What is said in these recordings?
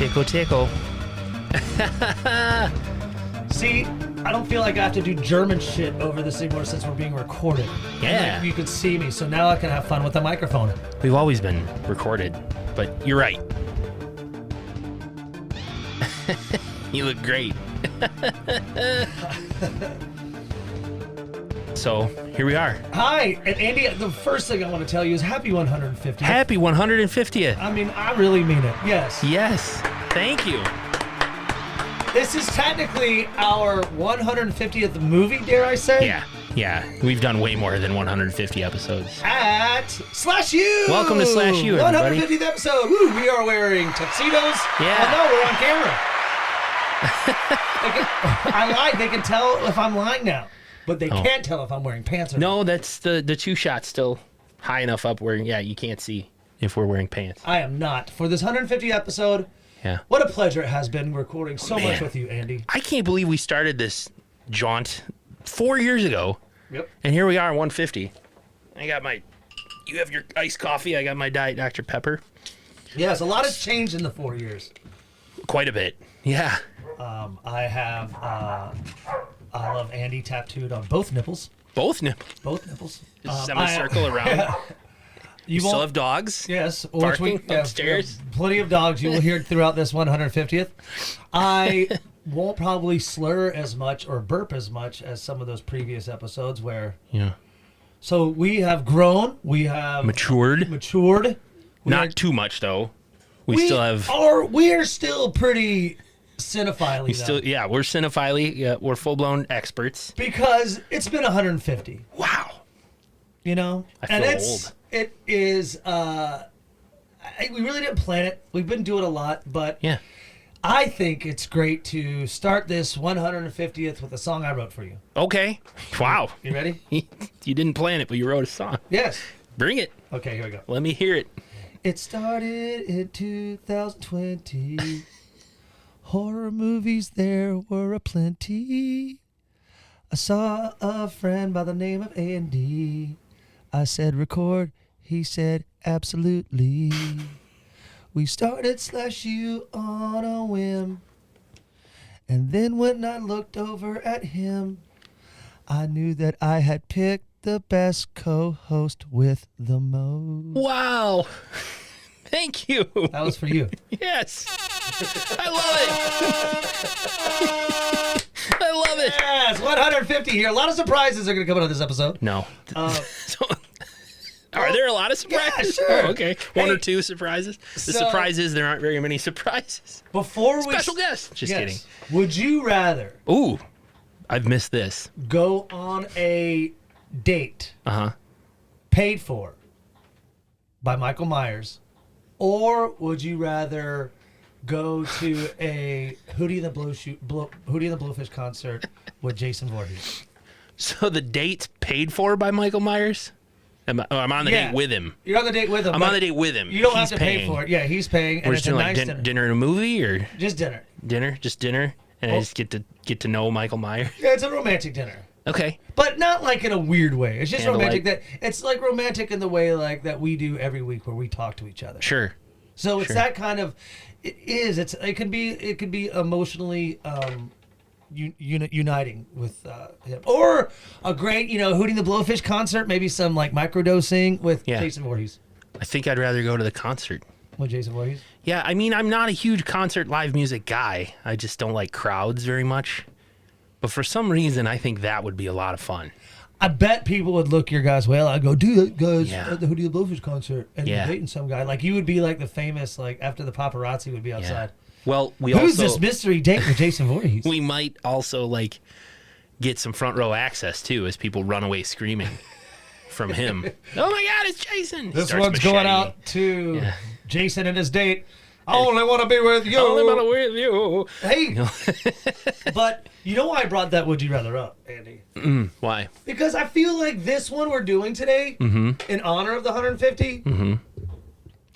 Tickle, tickle. See, I don't feel like I have to do German shit over this anymore since we're being recorded. Yeah. Like, you can see me, so now I can have fun with the microphone. We've always been recorded, but you're right. You look great. So, here we are. Hi, and Andy, the first thing I want to tell you is happy 150th. Happy 150th. I mean, I really mean it. Yes. Yes. Thank you. This is technically our 150th movie, dare I say? Yeah. We've done way more than 150 episodes. At SlashU. Welcome to SlashU, everybody. 150th episode. Woo, we are wearing tuxedos. Yeah. Oh, no, we're on camera. They can tell if I'm lying now, but they can't tell if I'm wearing pants or not. No, that's the two shots still high enough up where, you can't see if we're wearing pants. I am not. For this 150th episode, Yeah. what a pleasure it has been recording so much with you, Andy. I can't believe we started this jaunt 4 years ago. Yep. And here we are, 150. You have your iced coffee. I got my Diet Dr. Pepper. Yes, a lot has changed in the 4 years. Quite a bit. Yeah. I love Andy tattooed on both nipples. Both nipples. Both nipples. Just semicircle around. You still won't have dogs? Yes. Barking upstairs? Plenty of dogs you will hear throughout this 150th. I won't probably slur as much or burp as much as some of those previous episodes where... Yeah. So we have grown. We have... Matured. Not too much, though. We are still pretty cinephile. We're cinephile. Yeah, we're full-blown experts. Because it's been 150. Wow. You know? I feel old. It is, we really didn't plan it. We've been doing a lot, but yeah. I think it's great to start this 150th with a song I wrote for you. Okay. Wow. You ready? You didn't plan it, but you wrote a song. Yes. Bring it. Okay, here we go. Let me hear it. It started in 2020. Horror movies there were aplenty. I saw a friend by the name of Andy. I said record. He said absolutely. We started SlashU on a whim. And then when I looked over at him, I knew that I had picked the best co-host with the most. Wow. Thank you. That was for you. Yes. I love it. I love it. Yes, 150 here. A lot of surprises are going to come out of this episode. No. Are there a lot of surprises? Yeah, sure. Oh, okay. One or two surprises. The surprise is there aren't very many surprises. Special guest. Just kidding. Would you rather Ooh, I've missed this. Go on a date paid for by Michael Myers, or would you rather go to a Hootie and the Blowfish concert with Jason Voorhees? So the date's paid for by Michael Myers? I'm on the date with him. You're on the date with him. I'm on the date with him. You don't have to pay for it. Yeah, he's paying. We're just doing like dinner and a movie, or just dinner. Just dinner, and I just get to know Michael Myers. Yeah, it's a romantic dinner. Okay, but not like in a weird way. It's just romantic. Candlelight. It's like romantic in the way like that we do every week, where we talk to each other. Sure. So it's that kind of. It is. It can be emotionally. Uniting with him, or a great Hooting the Blowfish concert, maybe some like microdosing with Jason Voorhees. I think I'd rather go to the concert with Jason Voorhees. Yeah, I mean, I'm not a huge concert live music guy. I just don't like crowds very much, but for some reason I think that would be a lot of fun. I bet people would look your guys' way. I'd go, dude, guys, at the Hootie the Blowfish concert, and you're dating some guy. Like you would be like the famous, like after the paparazzi would be outside. Well, who's this mystery date with Jason Voorhees? We might also like get some front row access too, as people run away screaming from him. Oh my God, it's Jason! This one's going out to Jason and his date. I only want to be with you. Only want to be with you. Hey, but you know why I brought that Would You Rather up, Andy? Why? Because I feel like this one we're doing today, in honor of the 150.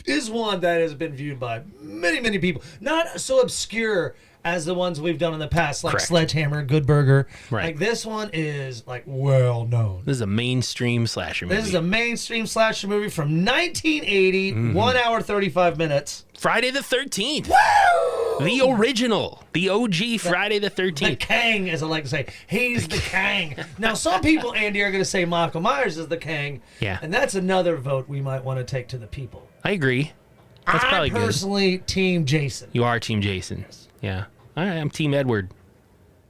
Is one that has been viewed by many, many people. Not so obscure as the ones we've done in the past, like Sledgehammer, Good Burger. Right. Like this one is like well known. This is a mainstream slasher movie. This is a mainstream slasher movie from 1980, 1 hour 35 minutes. Friday the 13th. Woo! The original, the OG Friday the 13th. The Kang, as I like to say. He's the Kang. Now, some people, Andy, are going to say Michael Myers is the Kang. Yeah. And that's another vote we might want to take to the people. I agree. That's probably I'm good. personally Team Jason. You are Team Jason. Yeah. All right, I'm Team Edward.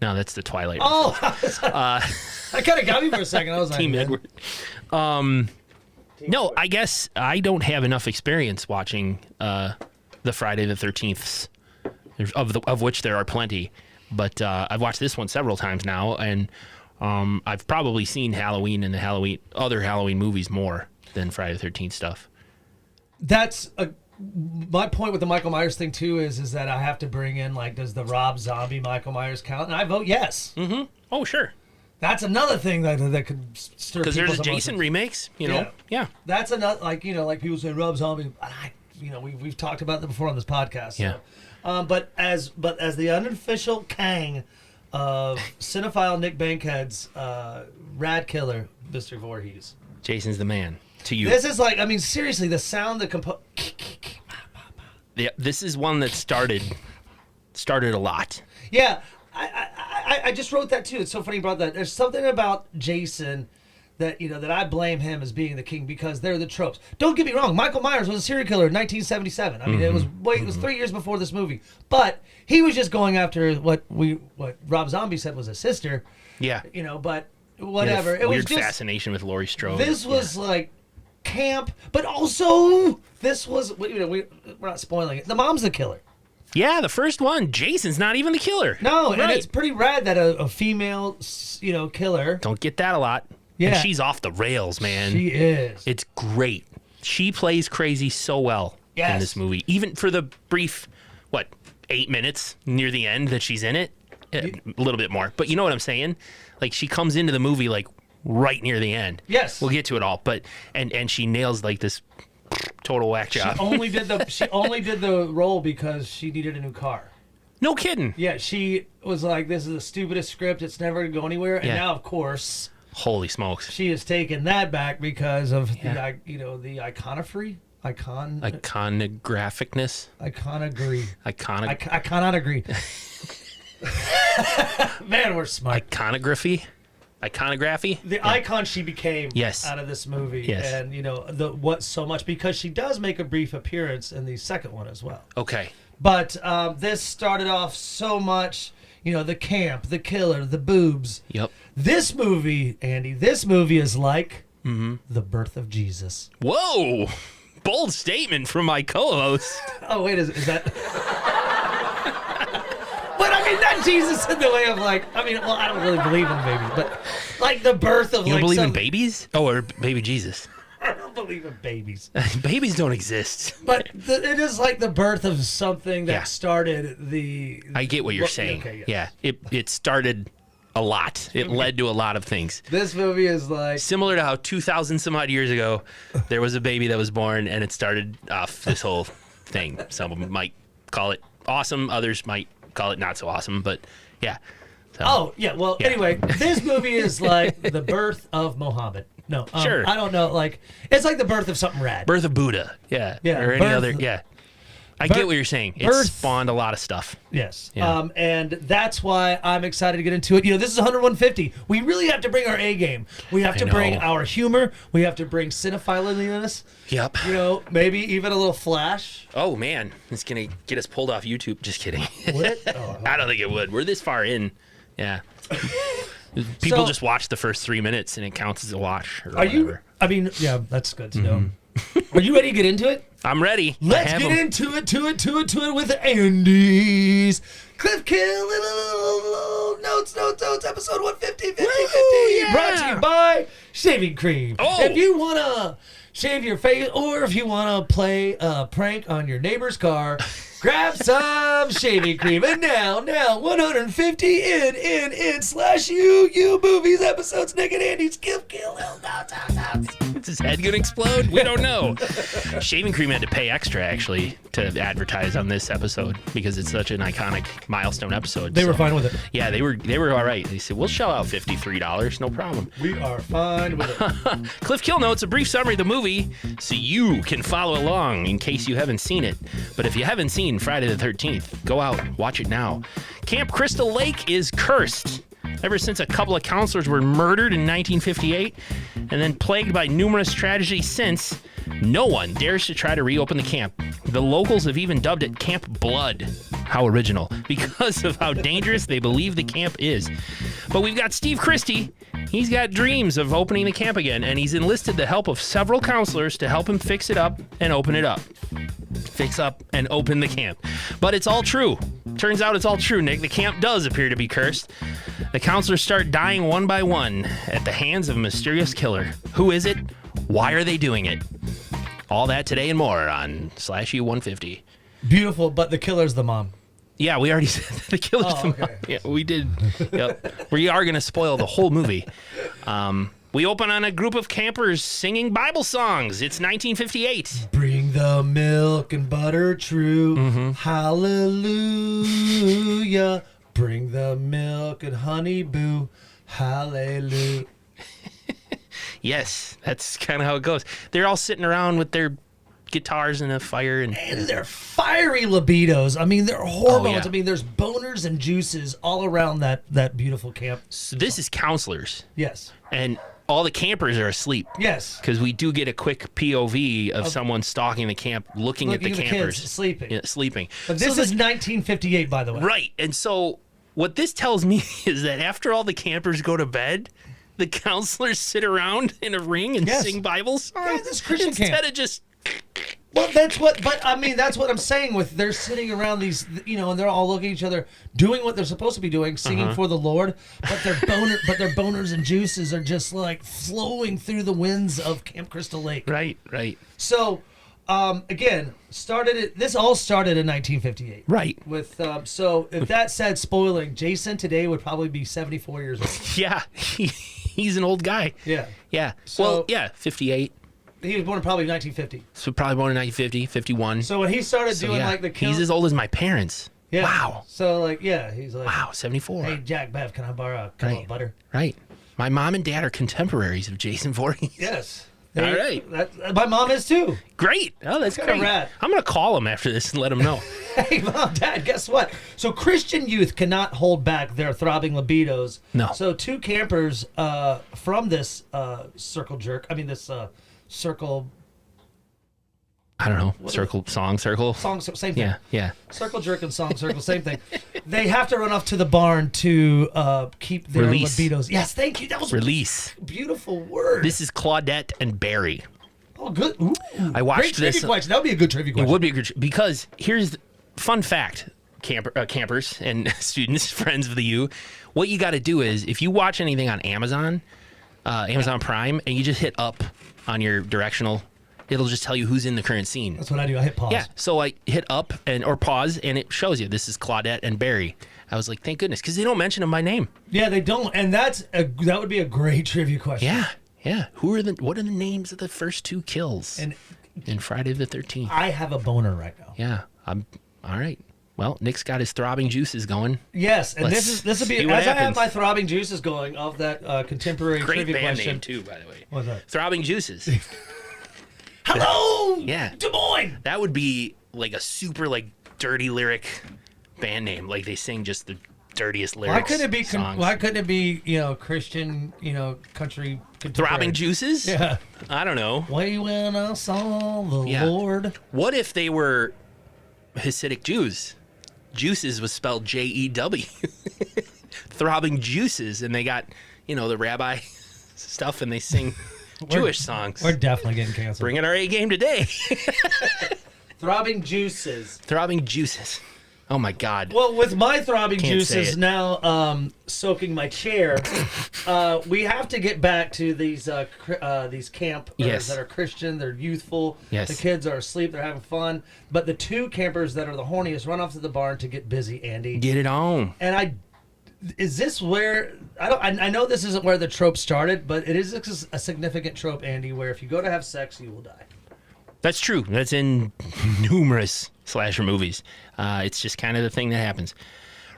No, that's the Twilight. Oh, I kind of got me for a second. I was like, Team man. Edward. No, I guess I don't have enough experience watching the Friday the 13th, of which there are plenty. But I've watched this one several times now, and I've probably seen Halloween and the other Halloween movies more than Friday the 13th stuff. That's my point with the Michael Myers thing too is that I have to bring in, like, does the Rob Zombie Michael Myers count? And I vote yes. Mm-hmm. Oh, sure. That's another thing that could stir Because there's people's a Jason emotions. remakes, you know. Yeah. That's another, like, you know, like people say Rob Zombie. We've talked about that before on this podcast. So. Yeah. But as the unofficial Kang of cinephile Nick Bankhead's rad killer, Mr. Voorhees. Jason's the man to you. This is like, I mean, seriously, the sound that Yeah, this is one that started a lot. Yeah, I just wrote that too. It's so funny you brought that. There's something about Jason that, you know, that I blame him as being the king because they're the tropes. Don't get me wrong. Michael Myers was a serial killer in 1977. I mean, it was 3 years before this movie, but he was just going after what Rob Zombie said was a sister. Yeah. You know, but whatever. It It was weird just fascination with Laurie Strode. this was like camp, but also this was, you know, we're not spoiling it. The mom's the killer. Yeah, the first one. Jason's not even the killer. No, right. and it's pretty rad that a female, you know, killer. Don't get that a lot. Yeah. And she's off the rails, man. She is. It's great. She plays crazy so well in this movie. Even for the brief, 8 minutes near the end that she's in it? A little bit more. But you know what I'm saying? Like, she comes into the movie, like, right near the end. Yes. We'll get to it all. But and she nails, like, this total whack job. She only did the role because she needed a new car. No kidding. Yeah, she was like, "This is the stupidest script. It's never going to go anywhere." And Yeah. now, of course, Holy smokes. she has taken that back because of the iconographicness. Iconographicness. I Iconic. cannot agree. Man, we're smart. Iconography. Iconography. The icon she became Yes. out of this movie, Yes. and you know so much because she does make a brief appearance in the second one as well. Okay. But this started off so much, you know, the camp, the killer, the boobs. Yep. This movie, Andy, is like the birth of Jesus. Whoa. Bold statement from my co-host. Oh, wait, is that? But I mean, not Jesus in the way of like, I mean, well, I don't really believe in babies, but like the birth of You like don't believe in some... babies? Oh, or baby Jesus. I don't believe in babies. Babies don't exist. But it is like the birth of something that Yeah. started the... I get what you're saying. Okay, yes. Yeah. It started a lot. It led to a lot of things. This movie is like... Similar to how 2,000 some odd years ago, there was a baby that was born and it started off this whole thing. Some might call it awesome. Others might call it not so awesome. But yeah. So, Oh, yeah. Well, Yeah. anyway, this movie is like the birth of Muhammad. No, Sure. I don't know. Like, it's like the birth of something rad. Birth of Buddha. Yeah. Yeah, Or any birth- other. Yeah. I birth- get what you're saying. It birth- spawned a lot of stuff. Yes. Yeah. And that's why I'm excited to get into it. You know, this is 150. We really have to bring our A game. We have to bring know. our humor. We have to bring cinephiliness. Yep. You know, maybe even a little flash. Oh, man. It's going to get us pulled off YouTube. Just kidding. Would it? Oh, I don't think it would. We're this far in. Yeah. People So- just watch the first 3 minutes and it counts as a watch. Or Are you? whatever. I mean, yeah, that's good to know. Are you ready to get into it? I'm ready. Let's I have get 'em. into it with Andy's Cliff Kill Notes, episode 150, 50, 50. Woo, Brought to yeah. you by Shaving Cream. Oh. If you want to shave your face or if you want to play a prank on your neighbor's car, grab some shaving cream. And now, 150 in /U movies episodes. Nick and Andy's Cliff Kill Notes. Is his head gonna explode? We don't know. Shaving Cream had to pay extra actually to advertise on this episode because it's such an iconic milestone episode. They were So, fine with it. Yeah, they were all right. They said we'll shell out $53, no problem. We are fine with it. Cliff Kill Notes, a brief summary of the movie, so you can follow along in case you haven't seen it. But if you haven't seen seen Friday the 13th. Go out, watch it now. Camp Crystal Lake is cursed. Ever since a couple of counselors were murdered in 1958 and then plagued by numerous tragedies since, no one dares to try to reopen the camp. The locals have even dubbed it Camp Blood. How original. Because of how dangerous they believe the camp is. But we've got Steve Christie. He's got dreams of opening the camp again, and he's enlisted the help of several counselors to help him fix it up and open it up. Fix up and open the camp. But it's all true. Turns out it's all true, Nick. The camp does appear to be cursed. The counselors start dying one by one at the hands of a mysterious killer. Who is it? Why are they doing it? All that today and more on SlashU 150. Beautiful, but the killer's the mom. Yeah, we already said the killer's the mom. Yeah, we did. Yep. We are going to spoil the whole movie. We open on a group of campers singing Bible songs. It's 1958. Bring the milk and butter true. Hallelujah. Bring the milk and honey boo. Hallelujah. Yes, that's kind of how it goes. They're all sitting around with their guitars and a fire. And they're fiery libidos. I mean, they're hormones. Oh, yeah. I mean, there's boners and juices all around that beautiful camp. So this is counselors. Yes. And all the campers are asleep. Yes. Because we do get a quick POV of someone stalking the camp, looking at the campers. Kids sleeping. Yeah, sleeping. But this is 1958, by the way. Right. And so what this tells me is that after all the campers go to bed, the counselors sit around in a ring and sing Bible songs. Yeah, this Christian instead camp. of just... Well, that's what I'm saying with they're sitting around these, and they're all looking at each other, doing what they're supposed to be doing, singing for the Lord, but their boners and juices are just like flowing through the winds of Camp Crystal Lake. Right, right. So, again, this all started in 1958. Right. With so if that said spoiling, Jason today would probably be 74 years old. Yeah, he's an old guy. Yeah. Yeah. So- Well, yeah, 58. He was born probably in 1950. So probably born in 1950, 51. So when he started doing yeah, like the he's as old as my parents. yeah. Wow. So he's like, Wow, 74. hey Jack, Bev, can I borrow a cup of butter? Right. My mom and dad are contemporaries of Jason Voorhees. Yes. All right. My mom is too. Great. Oh, that's Kinda great. rad. I'm going to call him after this and let him know. Hey, Mom, Dad, guess what? So Christian youth cannot hold back their throbbing libidos. No. So two campers from this circle, I don't know. Circle. same thing. Yeah, yeah. Circle jerk and song circle, same thing. They have to run off to the barn to keep their Release. libidos. Yes, thank you. That was Release. a beautiful word. This is Claudette and Barry. Oh, good. Ooh. I watched Great trivia this. question. That would be a good trivia It question. would be a good because here's the fun fact, campers and students, friends of the U. What you got to do is if you watch anything on Amazon Prime, and you just hit up on your directional, it'll just tell you who's in the current scene. That's what I do. I hit pause. Yeah, so I hit up or pause, and it shows you this is Claudette and Barry. I was like, thank goodness, because they don't mention them by name. Yeah, they don't, and that would be a great trivia question. Yeah, yeah. What are the names of the first two kills in Friday the 13th? I have a boner right now. Yeah, I'm all right. Well, Nick's got his throbbing juices going. Yes, and Let's this would be see what as I have happens. my throbbing juices going of that contemporary Great trivia band question. name too, by the way. What's that? Throbbing Juices. Hello, Yeah. Des Moines. That would be like a super dirty lyric band name. Like they sing just the dirtiest lyrics. Why couldn't it be? Songs. Why couldn't it be? Christian. Country. Contemporary? Throbbing Juices? Yeah. I don't know. Way when I saw the Yeah. Lord. What if they were Hasidic Jews? Juices was spelled Jew. Throbbing Juices, and they got the rabbi stuff, and they sing Jewish songs. We're definitely getting canceled. Bringing our A game today. Throbbing juices. Throbbing Juices. Oh my God. Well, with my throbbing Can't say juices it. now soaking my chair, we have to get back to these campers Yes. that are Christian. They're youthful. Yes. The kids are asleep. They're having fun. But the two campers that are the horniest run off to the barn to get busy, Andy. Get it on. And is this where I know this isn't where the trope started, but it is a significant trope, Andy, where if you go to have sex, you will die. That's true. That's in numerous slasher movies. It's just kind of the thing that happens.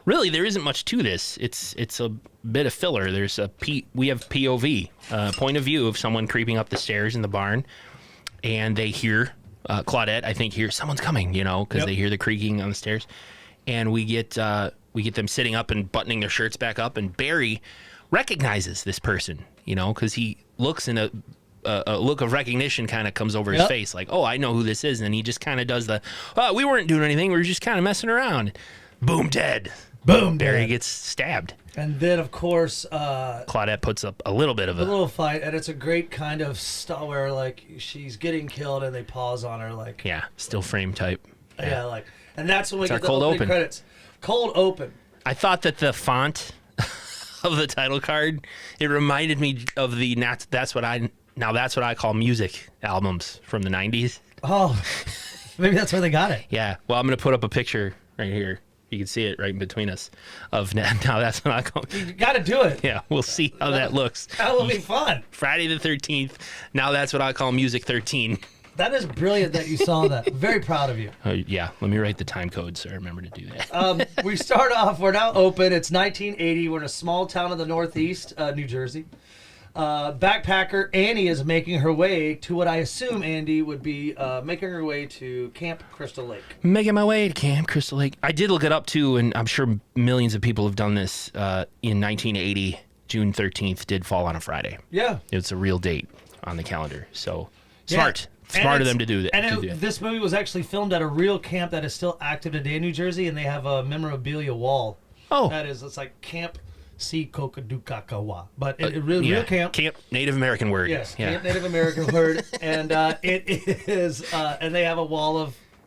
Really, there isn't much to this. It's a bit of filler. We have POV, point of view of someone creeping up the stairs in the barn, and they hear Claudette, I think, hears someone's coming, because they hear the creaking on the stairs. And we get them sitting up and buttoning their shirts back up. And Barry recognizes this person, because he looks in a look of recognition kind of comes over his face. Like, oh, I know who this is. And he just kind of does we weren't doing anything. We were just kind of messing around. Boom, dead. Boom, Barry dead. gets stabbed. And then, of course, Claudette puts up a little bit of a little fight, and it's a great kind of where, like, she's getting killed, and they pause on her, like... Yeah, still frame type. Yeah, and that's when we get the cold opening open. credits. Cold open. I thought that the font of the title card, it reminded me of the that's what I call music albums from the 90s. Oh, maybe that's where they got it. Yeah. Well, I'm going to put up a picture right here. You can see it right in between us of now that's what I call. You got to do it. Yeah, we'll see how that looks. That will be fun. Friday the 13th. Now that's what I call Music 13. That is brilliant that you saw that. Very proud of you. Yeah, let me write the time code so I remember to do that. We start off, we're now open. It's 1980. We're in a small town in the Northeast, New Jersey. Backpacker Annie is making her way to what I assume, Andy, would be making her way to Camp Crystal Lake. Making my way to Camp Crystal Lake. I did look it up, too, and I'm sure millions of people have done this. In 1980, June 13th did fall on a Friday. Yeah. It's a real date on the calendar, so Yeah. smart. Smart of them to do that. And this movie was actually filmed at a real camp that is still active today in New Jersey, and they have a memorabilia wall. Oh. It's like Camp C. Kokadukakawa. But real camp. Camp, Native American word. Yes, yeah. Camp Native American word. And it is, and they have a wall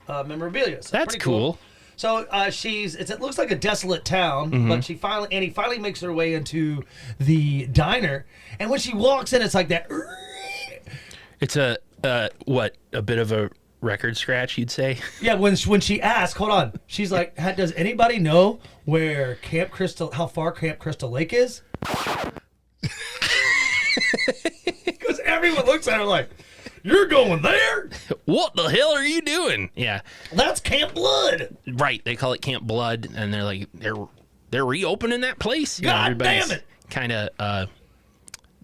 of memorabilia. So That's pretty cool. So it looks like a desolate town, but Annie finally makes her way into the diner. And when she walks in, it's like that. It's a bit of a record scratch, you'd say? Yeah, when she asks, hold on, she's like, does anybody know how far Camp Crystal Lake is? Because everyone looks at her like, you're going there? What the hell are you doing? Yeah. That's Camp Blood. Right, they call it Camp Blood, and they're like, they're reopening that place? God damn it. Kind of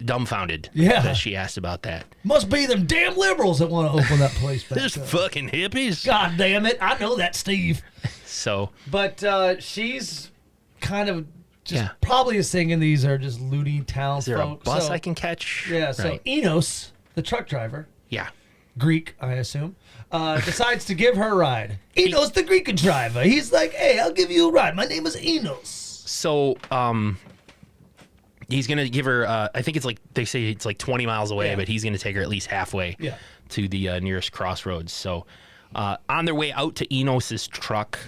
dumbfounded that she asked about that. Must be them damn liberals that want to open that place back There's up. fucking hippies. God damn it. I know that, Steve. So. But she's kind of probably is thinking these are just loony town Is there folk. a bus I can catch? Yeah, so right. Enos, the truck driver, Yeah. Greek, I assume, decides to give her a ride. Enos, the Greek driver. He's like, hey, I'll give you a ride. My name is Enos. So, he's going to give her, I think it's like, they say it's like 20 miles away, but he's going to take her at least halfway to the nearest crossroads. So, on their way out to Enos's truck,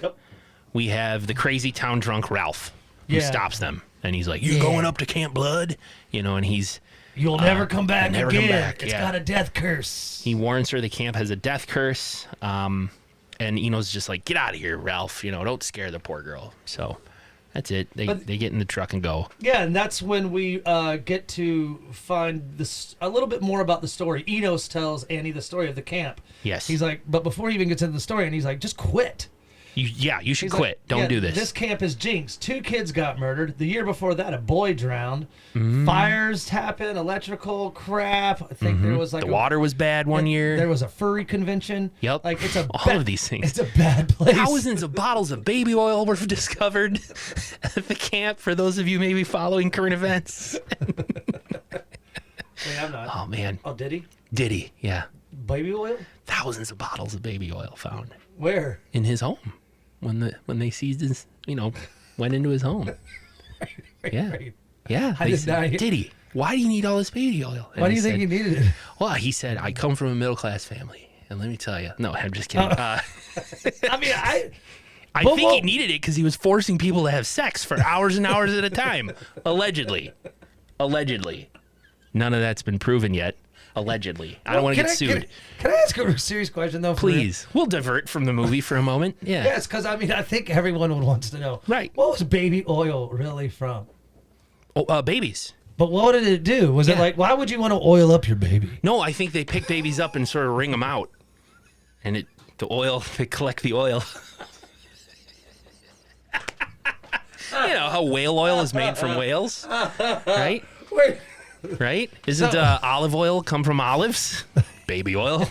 we have the crazy town drunk Ralph, who stops them. And he's like, you're going up to Camp Blood? And he's... You'll never come back never again. Come back. It's got a death curse. He warns her the camp has a death curse. And Enos just like, get out of here, Ralph. Don't scare the poor girl. So... That's it. They get in the truck and go. Yeah, and that's when we get to find a little bit more about the story. Enos tells Annie the story of the camp. Yes. He's like, but before he even gets into the story, and he's like, just quit. You should quit. Like, Don't do this. This camp is jinxed. 2 kids got murdered. The year before that, a boy drowned. Mm-hmm. Fires happened. Electrical crap. I think there was like the water was bad one year. There was a furry convention. Yep. Like it's all of these things. It's a bad place. Thousands of bottles of baby oil were discovered at the camp. For those of you maybe following current events. Wait, I'm not. Oh man. Oh, did he? Did he? Yeah. Baby oil? Thousands of bottles of baby oil found. Where? In his home. When they seized his, went into his home. Yeah. Right. Yeah. Did he? Why do you need all this baby oil? And Why do you think he needed it? Well, he said, I come from a middle-class family. And let me tell you. No, I'm just kidding. I mean, I think he needed it because he was forcing people to have sex for hours and hours at a time. Allegedly. None of that's been proven yet. Allegedly. I don't want to get sued. Can I ask a serious question, though? Please. We'll divert from the movie for a moment. Yeah. Yes, because, I think everyone wants to know. Right. What was baby oil really from? Oh, babies. But what did it do? Was it like, why would you want to oil up your baby? No, I think they pick babies up and sort of wring them out. And they collect the oil. How whale oil is made from whales, right? Wait. Right? Isn't olive oil come from olives? Baby oil.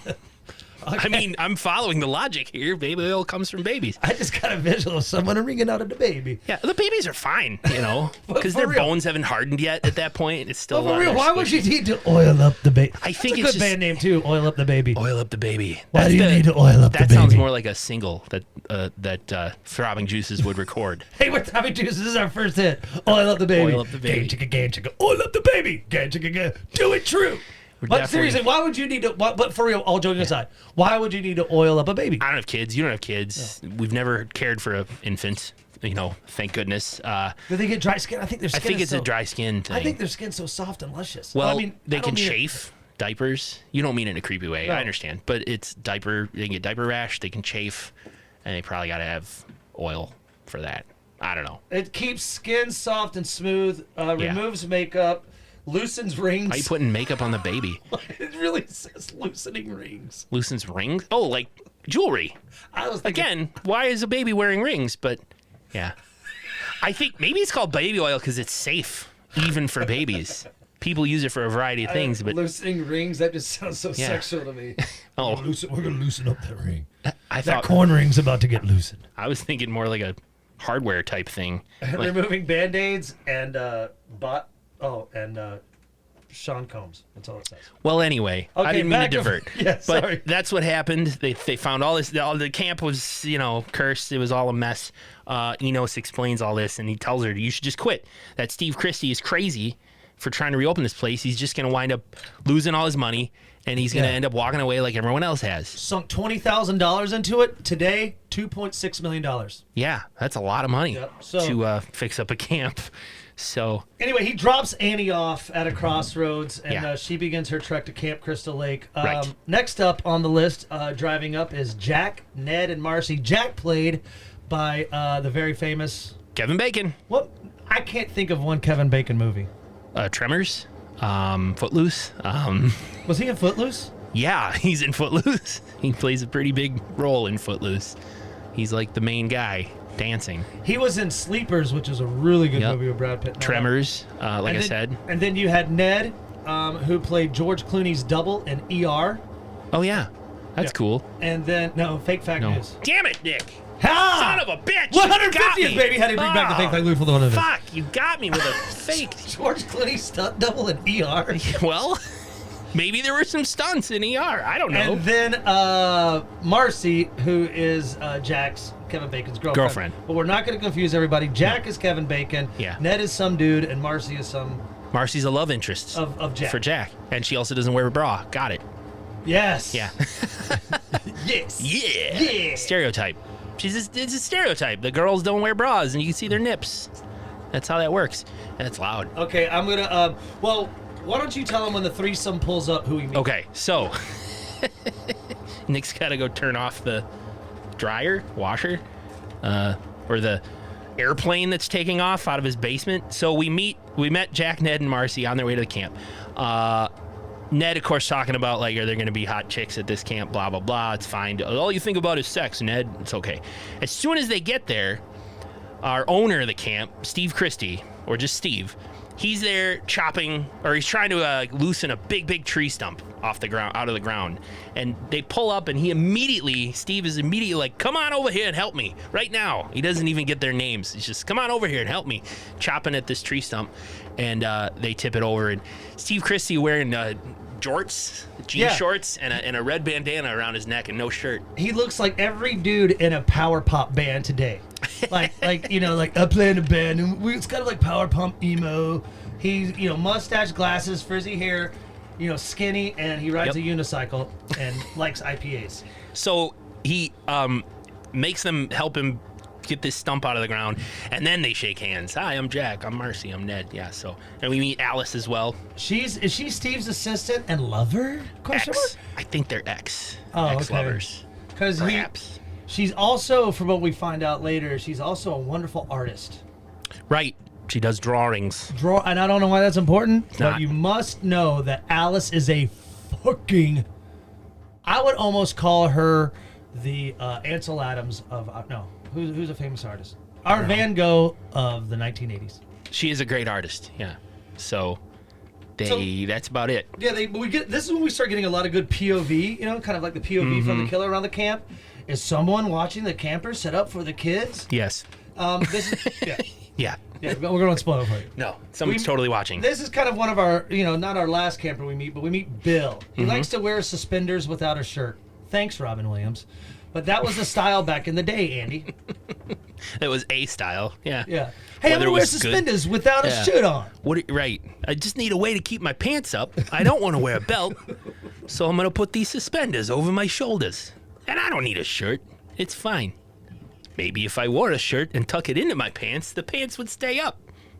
I mean, I'm following the logic here. Baby oil comes from babies. I just got a visual of someone wringing out of the baby. Yeah, the babies are fine, because their bones haven't hardened yet at that point. It's still. For real, why would you need to oil up the baby? I think it's a it's good band name too. Oil up the baby. Oil up the baby. Why do you need to oil up the baby? That sounds more like a single that Throbbing Juices would record. Hey, we're Throbbing Juices. This is our first hit. Oil up the baby. Oil up the baby. Gang chicka. Oil up the baby. Gang chicka. Do it true. But seriously, why would you need to? But for real, all joking aside, why would you need to oil up a baby? I don't have kids. You don't have kids. No. We've never cared for an infant. Thank goodness. Do they get dry skin? I think their skin. I think it's a dry skin thing. I think their skin's so soft and luscious. Well, I mean, they can chafe diapers. You don't mean it in a creepy way. No. I understand, but it's diaper. They can get diaper rash. They can chafe, and they probably got to have oil for that. I don't know. It keeps skin soft and smooth. Removes makeup. Loosens rings. Are you putting makeup on the baby? It really says loosening rings. Loosens rings? Oh, like jewelry. I was thinking, again, why is a baby wearing rings? But yeah, I think maybe it's called baby oil because it's safe even for babies. People use it for a variety of things, but loosening rings, that just sounds so sexual to me. Oh, we're gonna loosen up that ring. I That thought corn ring's about to get loosened. I was thinking more like a hardware type thing. Like, Removing band-aids and Sean Combs. That's all it says. well, anyway, I didn't mean to divert. Yeah, but sorry. that's what happened. They found all this. All the camp was cursed. It was all a mess. Enos explains all this, and he tells her you should just quit. That Steve Christie is crazy for trying to reopen this place. He's just going to wind up losing all his money, and he's going to end up walking away like everyone else has. Sunk $20,000 into it. Today, $2.6 million. Yeah, that's a lot of money So- to fix up a camp. So Anyway, he drops Annie off at a crossroads, and Yeah. she begins her trek to Camp Crystal Lake. Right. Next up on the list, driving up, is Jack, Ned, and Marcy. Jack played by the very famous... Kevin Bacon, What? I can't think of one Kevin Bacon movie. Tremors, Footloose. Was he in Footloose? Yeah, he's in Footloose. He plays a pretty big role in Footloose. He's like the main guy dancing. He was in Sleepers, which is a really good Yep. movie with Brad Pitt. Tremors, like I said. And then you had Ned, who played George Clooney's double in ER. Oh, yeah. That's cool. And then, fake fact news. Damn it, Nick. Ha! Son of a bitch. 150th, baby. How do you bring back the fake fact news for the 150th? Fuck, you got me with a fake. George Clooney stunt double in ER. Well, maybe there were some stunts in ER. I don't know. And then Marcy, who is Kevin Bacon's girlfriend. But we're not going to confuse everybody. Jack is Kevin Bacon. Yeah. Ned is some dude, and Marcy is some... Marcy's a love interest of Jack. for Jack. And she also doesn't wear a bra. Got it. Yes. Yeah. Yes. Yeah. Yeah. Stereotype. It's a stereotype. The girls don't wear bras and you can see their nips. That's how that works. And it's loud. Okay, I'm going to... why don't you tell him when the threesome pulls up who he meets? Okay, so Nick's got to go turn off the washer, or the airplane that's taking off out of his basement. So we met Jack, Ned, and Marcy on their way to the camp. Ned, of course, talking about, like, are there going to be hot chicks at this camp, blah, blah, blah. It's fine. All you think about is sex, Ned. It's okay. As soon as they get there, our owner of the camp, Steve Christie, or just Steve, he's there chopping, or he's trying to loosen a big tree stump off the ground, out of the ground. And they pull up, and Steve is immediately like, come on over here and help me right now. He doesn't even get their names. He's just, come on over here and help me, chopping at this tree stump. And they tip it over, and Steve Christie wearing jorts, jean shorts, and a red bandana around his neck and no shirt. He looks like every dude in a power pop band today. like I play in a band, and it's kind of like power pump emo. He's mustache, glasses, frizzy hair, skinny, and he rides a unicycle and likes IPAs. So he makes them help him get this stump out of the ground, and then they shake hands. Hi, I'm Jack. I'm Marcy. I'm Ned. Yeah. So, and we meet Alice as well. Is she Steve's assistant and lover? Ex. I think they're ex lovers. Because she's also, from what we find out later, she's also a wonderful artist. Right. She does drawings. And I don't know why that's important, but not. you must know that Alice is a fucking... I would almost call her the Ansel Adams of... no. Who's a famous artist? Art Van Gogh of the 1980s. She is a great artist, yeah. So, That's about it. Yeah, this is when we start getting a lot of good POV, kind of like the POV from the killer around the camp. Is someone watching the campers set up for the kids? Yes. This is, yeah. Yeah. Yeah, we're going to spoil it for you. No, someone's totally watching. This is kind of one of our, not our last camper we meet, but we meet Bill. He likes to wear suspenders without a shirt. Thanks, Robin Williams. But that was the style back in the day, Andy. It was a style. Yeah. Yeah. Hey, I'm going to wear suspenders without a shirt on. Right. I just need a way to keep my pants up. I don't want to wear a belt. So I'm going to put these suspenders over my shoulders. And I don't need a shirt. It's fine. Maybe if I wore a shirt and tuck it into my pants, the pants would stay up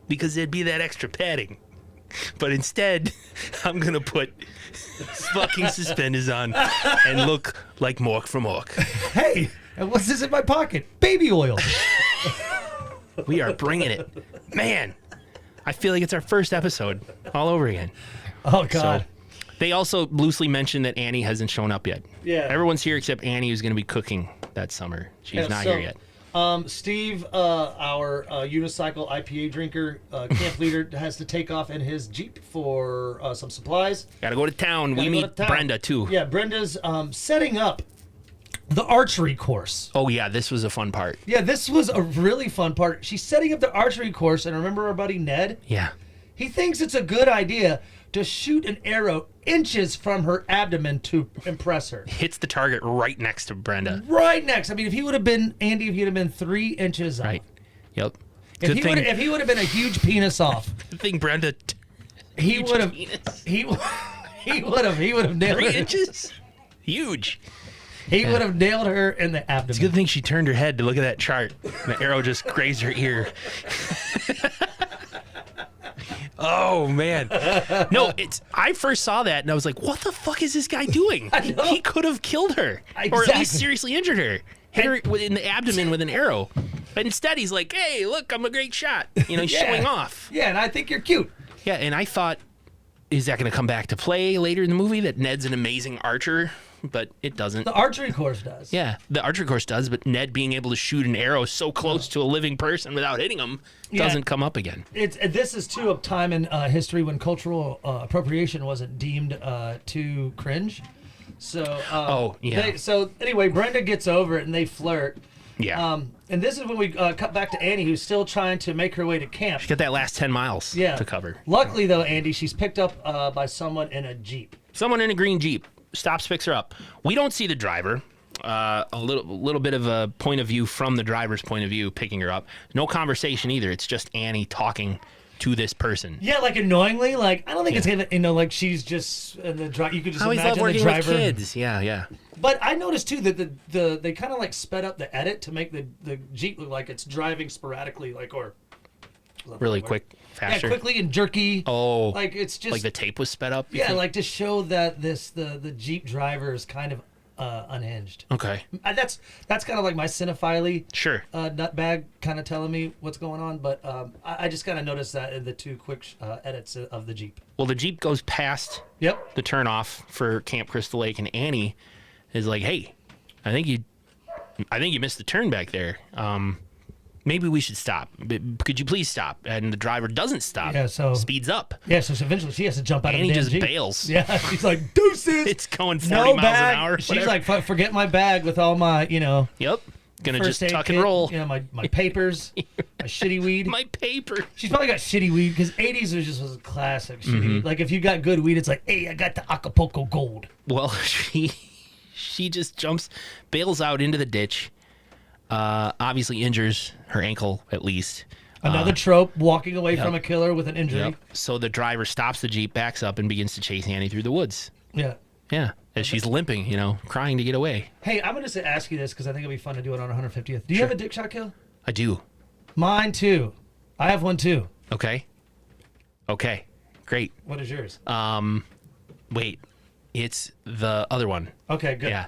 because there'd be that extra padding. But instead, I'm going to put fucking suspenders on and look like Mork from Ork. Hey, and what's this in my pocket? Baby oil. We are bringing it. Man, I feel like it's our first episode all over again. Oh, God. So, they also loosely mentioned that Annie hasn't shown up yet. Yeah. Everyone's here except Annie, who's going to be cooking that summer. She's not here yet. Steve, our unicycle IPA drinker, camp leader, has to take off in his Jeep for some supplies. Got to go to town. We meet Brenda, too. Yeah, Brenda's setting up the archery course. Oh, yeah, this was a fun part. Yeah, this was a really fun part. She's setting up the archery course, and remember our buddy Ned? Yeah. He thinks it's a good idea to shoot an arrow inches from her abdomen to impress her. Hits the target right next to Brenda. Right next. I mean, if he would have been, Andy, if he'd have been 3 inches off. Right. Yep. If he would have been a huge penis off. Good thing Brenda. He would have. He would have nailed 3 her. inches? Huge. He would have nailed her in the abdomen. It's a good thing she turned her head to look at that chart. The arrow just grazed her ear. Oh, man. No, I first saw that and I was like, what the fuck is this guy doing? He could have killed her. Exactly. Or at least seriously injured her. Hit her in the abdomen with an arrow. But instead, he's like, hey, look, I'm a great shot. He's showing off. Yeah, and I think you're cute. Yeah, and I thought, is that going to come back to play later in the movie, that Ned's an amazing archer? But it doesn't. The archery course does. Yeah, the archery course does, but Ned being able to shoot an arrow so close to a living person without hitting him doesn't come up again. This is, too, a time in history when cultural appropriation wasn't deemed too cringe. So, so anyway, Brenda gets over it and they flirt. Yeah. And this is when we cut back to Annie, who's still trying to make her way to camp. She got that last 10 mimiles to cover. Luckily, though, Andy, she's picked up by someone in a Jeep. Someone in a green Jeep stops, picks her up. We don't see the driver. A little bit of a point of view from the driver's point of view, picking her up. No conversation either. It's just Annie talking to this person. Yeah, like annoyingly. Like, I don't think it's gonna, like she's just in the driver. You could just I always imagine love working the driver. with kids. Yeah. But I noticed too that they kind of like sped up the edit to make the Jeep look like it's driving sporadically, or really quick, faster. Yeah, quickly and jerky. Oh, like it's just like the tape was sped up. Yeah, like to show that the Jeep driver is kind of unhinged. Okay, that's kind of like my cinephile nutbag kind of telling me what's going on. But I just kind of noticed that in the 2 quick edits of the Jeep. Well, the Jeep goes past the turnoff for Camp Crystal Lake, and Annie is like, "Hey, I think you missed the turn back there. Maybe we should stop. Could you please stop?" And the driver doesn't stop. Yeah, so speeds up. Yeah, so eventually she has to jump out of the damn Annie just Jeep. bails. Yeah, she's like, deuces. It's going 40 no miles bag. an hour. She's like, forget my bag with all my, Yep. Gonna just tuck and roll. My papers, my shitty weed. My paper. She's probably got shitty weed because 80s was a classic shitty weed. Like if you got good weed, it's like, hey, I got the Acapulco Gold. Well, she just bails out into the ditch. Obviously injures her ankle at least. Another trope, walking away from a killer with an injury. Yep. So the driver stops the Jeep, backs up, and begins to chase Annie through the woods. Yeah. Yeah, as she's limping, crying to get away. Hey, I'm going to ask you this because I think it'd be fun to do it on 150th. Do you have a dick shot kill? I do. Mine too. I have one too. Okay, great. What is yours? Wait. It's the other one. Okay, good. Yeah.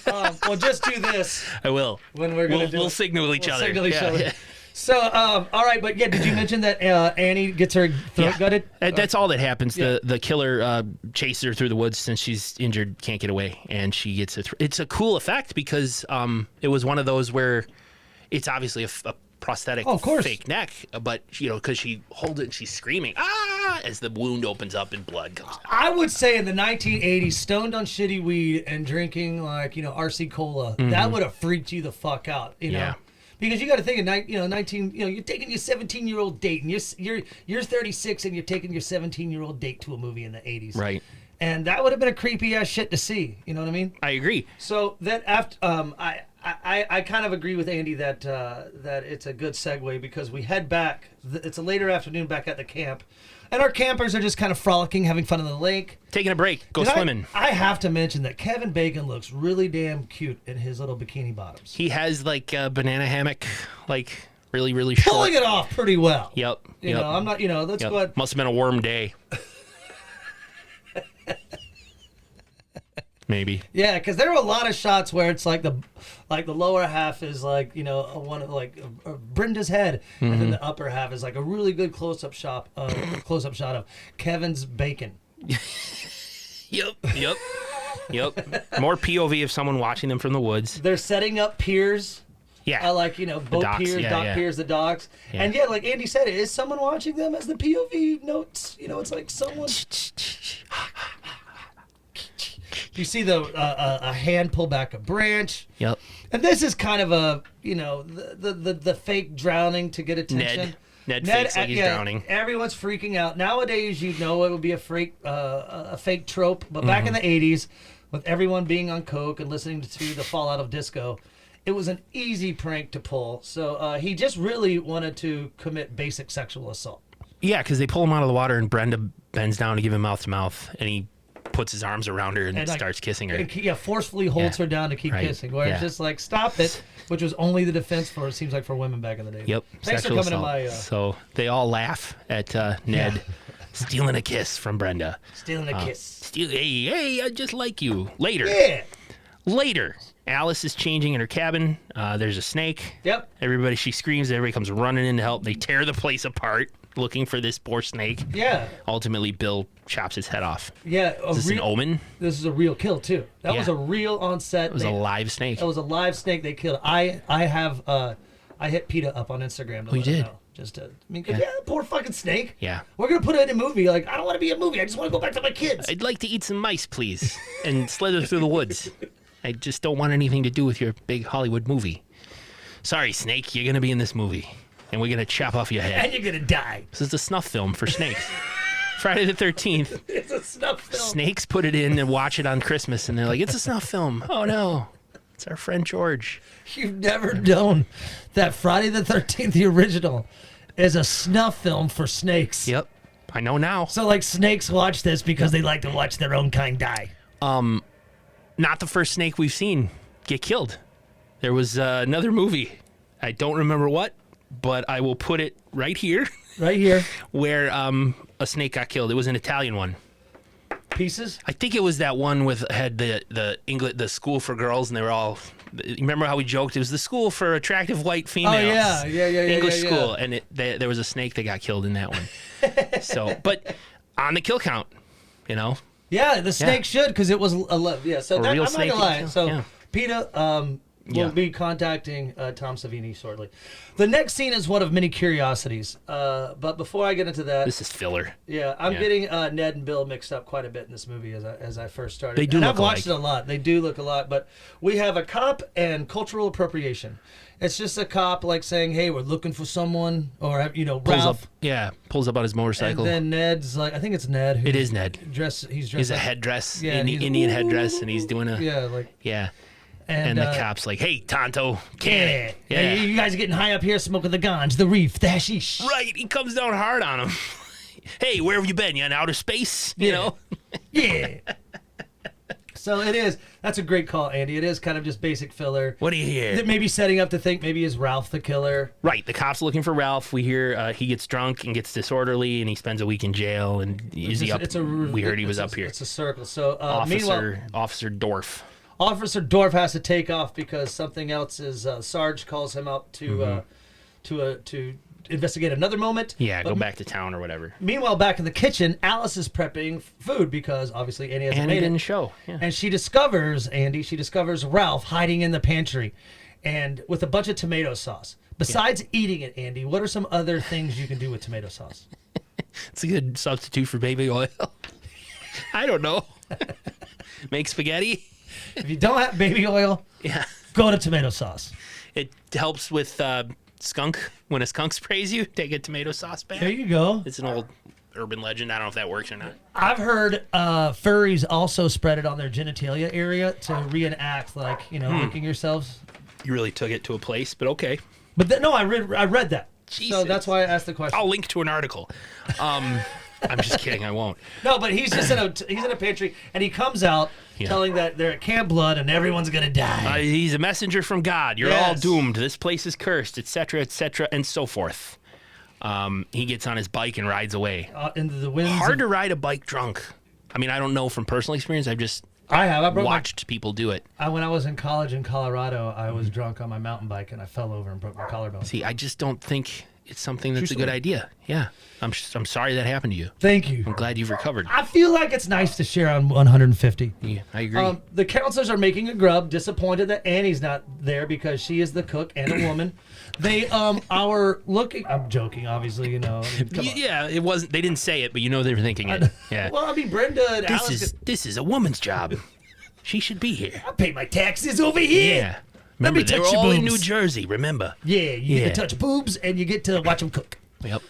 Well, just do this. I will. When we're going to do We'll it. signal each other. Signal each other. So, all right, but yeah, did you mention that Annie gets her throat gutted? That's all that happens. Yeah. The killer chases her through the woods since she's injured, can't get away, and she gets it's a cool effect because it was one of those where it's obviously a prosthetic of course. fake neck, but because she holds it and she's screaming as the wound opens up and blood comes out. I would say in the 1980s, stoned on shitty weed and drinking RC Cola, that would have freaked you the fuck out. Yeah. Because you got to think of 19. You're taking your 17-year-old date, and you're 36, and you're taking your 17-year-old date to a movie in the 80s. Right. And that would have been a creepy ass shit to see. You know what I mean? I agree. So that after I kind of agree with Andy that it's a good segue because we head back. It's a later afternoon back at the camp, and our campers are just kind of frolicking, having fun in the lake, taking a break, go swimming. I have to mention that Kevin Bacon looks really damn cute in his little bikini bottoms. He has like a banana hammock, like really really short. Pulling it off pretty well. Yep. You know, I'm not. Let's go ahead. Must have been a warm day. Maybe. Yeah, because there were a lot of shots where it's like the lower half is like one of Brenda's head, and then the upper half is like a really good close up shot of Kevin's bacon. Yep. More POV of someone watching them from the woods. They're setting up piers. Yeah. Boat docks, piers, piers, the docks. Yeah. And like Andy said, is someone watching them as the POV notes? It's like someone. You see a hand pull back a branch. Yep. And this is kind of a the fake drowning to get attention. Ned fakes like he's drowning. Everyone's freaking out nowadays. It would be a fake trope, but back in the '80s, with everyone being on coke and listening to the fallout of disco, it was an easy prank to pull. So he just really wanted to commit basic sexual assault. Yeah, because they pull him out of the water and Brenda bends down to give him mouth to mouth, and he puts his arms around her and starts kissing her. Forcefully holds her down to keep kissing. Where it's just like, stop it, which was only the defense for, it seems like, for women back in the day. Yep. Thanks Sexual for coming assault. to my... So they all laugh at Ned stealing a kiss from Brenda. Stealing a kiss. Hey, I just like you. Later. Yeah. Later. Alice is changing in her cabin. There's a snake. Yep. She screams. Everybody comes running in to help. They tear the place apart looking for this poor snake. Yeah. Ultimately, Bill chops his head off. Yeah. Is this an omen? This is a real kill, too. That was a real on-set. It was a live snake. That was a live snake they killed. I hit PETA up on Instagram to let him know. Just to, poor fucking snake. Yeah. We're going to put it in a movie. Like, I don't want to be a movie. I just want to go back to my kids. I'd like to eat some mice, please, and slither through the woods. I just don't want anything to do with your big Hollywood movie. Sorry, snake, you're going to be in this movie, and we're going to chop off your head. And you're going to die. This is a snuff film for snakes. Friday the 13th. It's a snuff film. Snakes put it in and watch it on Christmas, and they're like, it's a snuff film. Oh, no. It's our friend George. You've never known that Friday the 13th, the original, is a snuff film for snakes. Yep. I know now. So, like, snakes watch this because they like to watch their own kind die. Not the first snake we've seen get killed. There was another movie. I don't remember what, but I will put it right here. Right here. Where a snake got killed. It was an Italian one. Pieces? I think it was that one had the school for girls, and they were all. You remember how we joked? It was the school for attractive white females. Oh yeah. English school, and there was a snake that got killed in that one. So, but on the kill count, Yeah, the snake should, because it was 11. Yeah, so I'm not gonna lie. So PETA will be contacting Tom Savini shortly. The next scene is one of many curiosities. But before I get into that, this is filler. Yeah, I'm getting Ned and Bill mixed up quite a bit in this movie as I first started. They do and look I've watched it a lot. They do look a lot, but we have a cop and cultural appropriation. It's just a cop like saying, "Hey, we're looking for someone," or Ralph. Pulls up on his motorcycle. And then Ned's like, I think it's Ned. It is Ned. He's dressed. He's a headdress, Indian headdress, and he's doing a And the cop's like, "Hey, Tonto, can it?" Yeah. You guys are getting high up here, smoking the ganj, the reef, the hashish. Right. He comes down hard on him. Hey, where have you been? You in outer space? Yeah. So it is. That's a great call, Andy. It is kind of just basic filler. What do you hear? That maybe setting up to think maybe is Ralph the killer. Right. The cop's looking for Ralph. We hear he gets drunk and gets disorderly, and he spends a week in jail. And we heard he was up here. It's a circle. So Officer Dorf. Officer Dorf has to take off because something else is. Sarge calls him out to investigate another moment. Yeah, go back to town or whatever. Meanwhile, back in the kitchen, Alice is prepping food because obviously Andy hasn't made it. Didn't show. Yeah. And she discovers Ralph hiding in the pantry, and with a bunch of tomato sauce. Besides eating it, Andy, what are some other things you can do with tomato sauce? It's a good substitute for baby oil. I don't know. Make spaghetti. If you don't have baby oil, go to tomato sauce. It helps with skunk. When a skunk sprays you, take a tomato sauce bath. There you go. It's an old urban legend. I don't know if that works or not. I've heard furries also spread it on their genitalia area to reenact, like, licking yourselves. You really took it to a place, but okay. But no, I read that. Jesus. So that's why I asked the question. I'll link to an article. I'm just kidding. I won't. No, but he's just he's in a pantry, and he comes out telling that they're at Camp Blood and everyone's gonna die. He's a messenger from God. You're all doomed. This place is cursed, etc., and so forth. He gets on his bike and rides away. Into the winds. Hard to ride a bike drunk. I mean, I don't know from personal experience. I watched people do it. When I was in college in Colorado, I was drunk on my mountain bike and I fell over and broke my collarbone. See, I just don't think it's something that's a good idea. Yeah. I'm sorry that happened to you. Thank you. I'm glad you've recovered. I feel like it's nice to share on 150. Yeah, I agree. The counselors are making a grub, disappointed that Annie's not there because she is the cook and a woman. They are looking. I'm joking, obviously. Yeah, it wasn't. They didn't say it, but they were thinking it. Yeah. Well, I mean, Brenda and Alice. This is a woman's job. She should be here. I pay my taxes over here. Yeah. Remember, they're all in New Jersey. Remember? Yeah, you get to touch boobs and you get to watch them cook. Yep.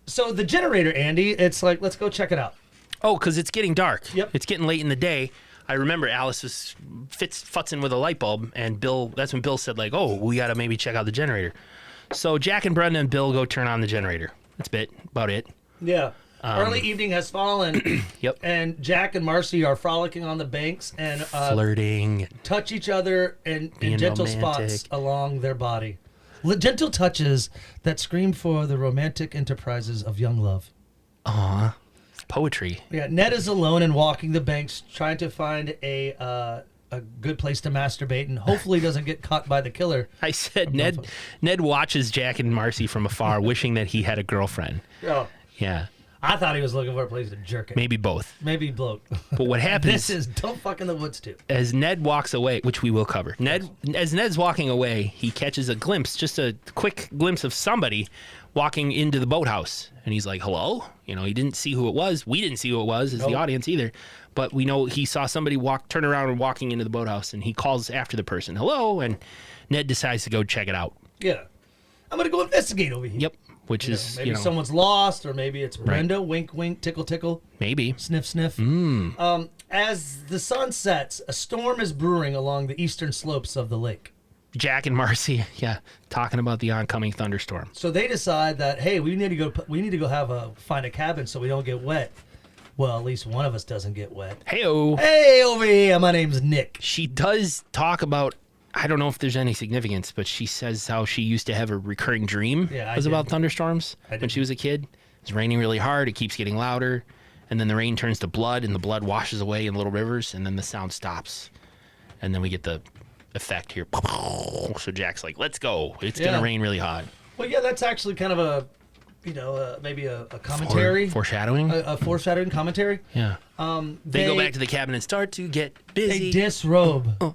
So the generator, Andy, it's like, let's go check it out. Oh, because it's getting dark. Yep. It's getting late in the day. I remember Alice was futzing with a light bulb, and that's when Bill said, like, oh, we got to maybe check out the generator. So Jack and Brenda and Bill go turn on the generator. That's about it. Yeah. Early evening has fallen. Yep. And Jack and Marcy are frolicking on the banks and flirting. Touch each other in gentle romantic spots along their body. Gentle touches that scream for the romantic enterprises of young love. Aw. Poetry. Yeah, Ned is alone and walking the banks, trying to find a good place to masturbate, and hopefully doesn't get caught by the killer. I said Ned watches Jack and Marcy from afar, wishing that he had a girlfriend. Oh. Yeah. I thought he was looking for a place to jerk it. Maybe both. Maybe bloke. But what happens? This is Don't Fuck in the Woods too. As Ned walks away, which we will cover. As Ned's walking away, he catches a glimpse, just a quick glimpse of somebody walking into the boathouse, and he's like, "Hello." He didn't see who it was. We didn't see who it was as the audience either. But we know he saw somebody turn around and walking into the boathouse, and he calls after the person, "Hello," and Ned decides to go check it out. Yeah, I'm gonna go investigate over here. Yep. Which is, maybe someone's lost, or maybe it's Brenda. Right. Wink, wink, tickle, tickle. Maybe. Sniff, sniff. As the sun sets, a storm is brewing along the eastern slopes of the lake. Jack and Marcy, talking about the oncoming thunderstorm. So they decide that, hey, we need to go find a cabin so we don't get wet. Well, at least one of us doesn't get wet. Hey-o. Hey, over here. My name's Nick. She does talk about. I don't know if there's any significance, but she says how she used to have a recurring dream about thunderstorms when she was a kid. It's raining really hard. It keeps getting louder. And then the rain turns to blood, and the blood washes away in little rivers, and then the sound stops. And then we get the effect here. So Jack's like, let's go. It's going to rain really hard. Well, yeah, that's actually kind of maybe a commentary. Foreshadowing? A foreshadowing commentary. Yeah. They go back to the cabin and start to get busy. They disrobe.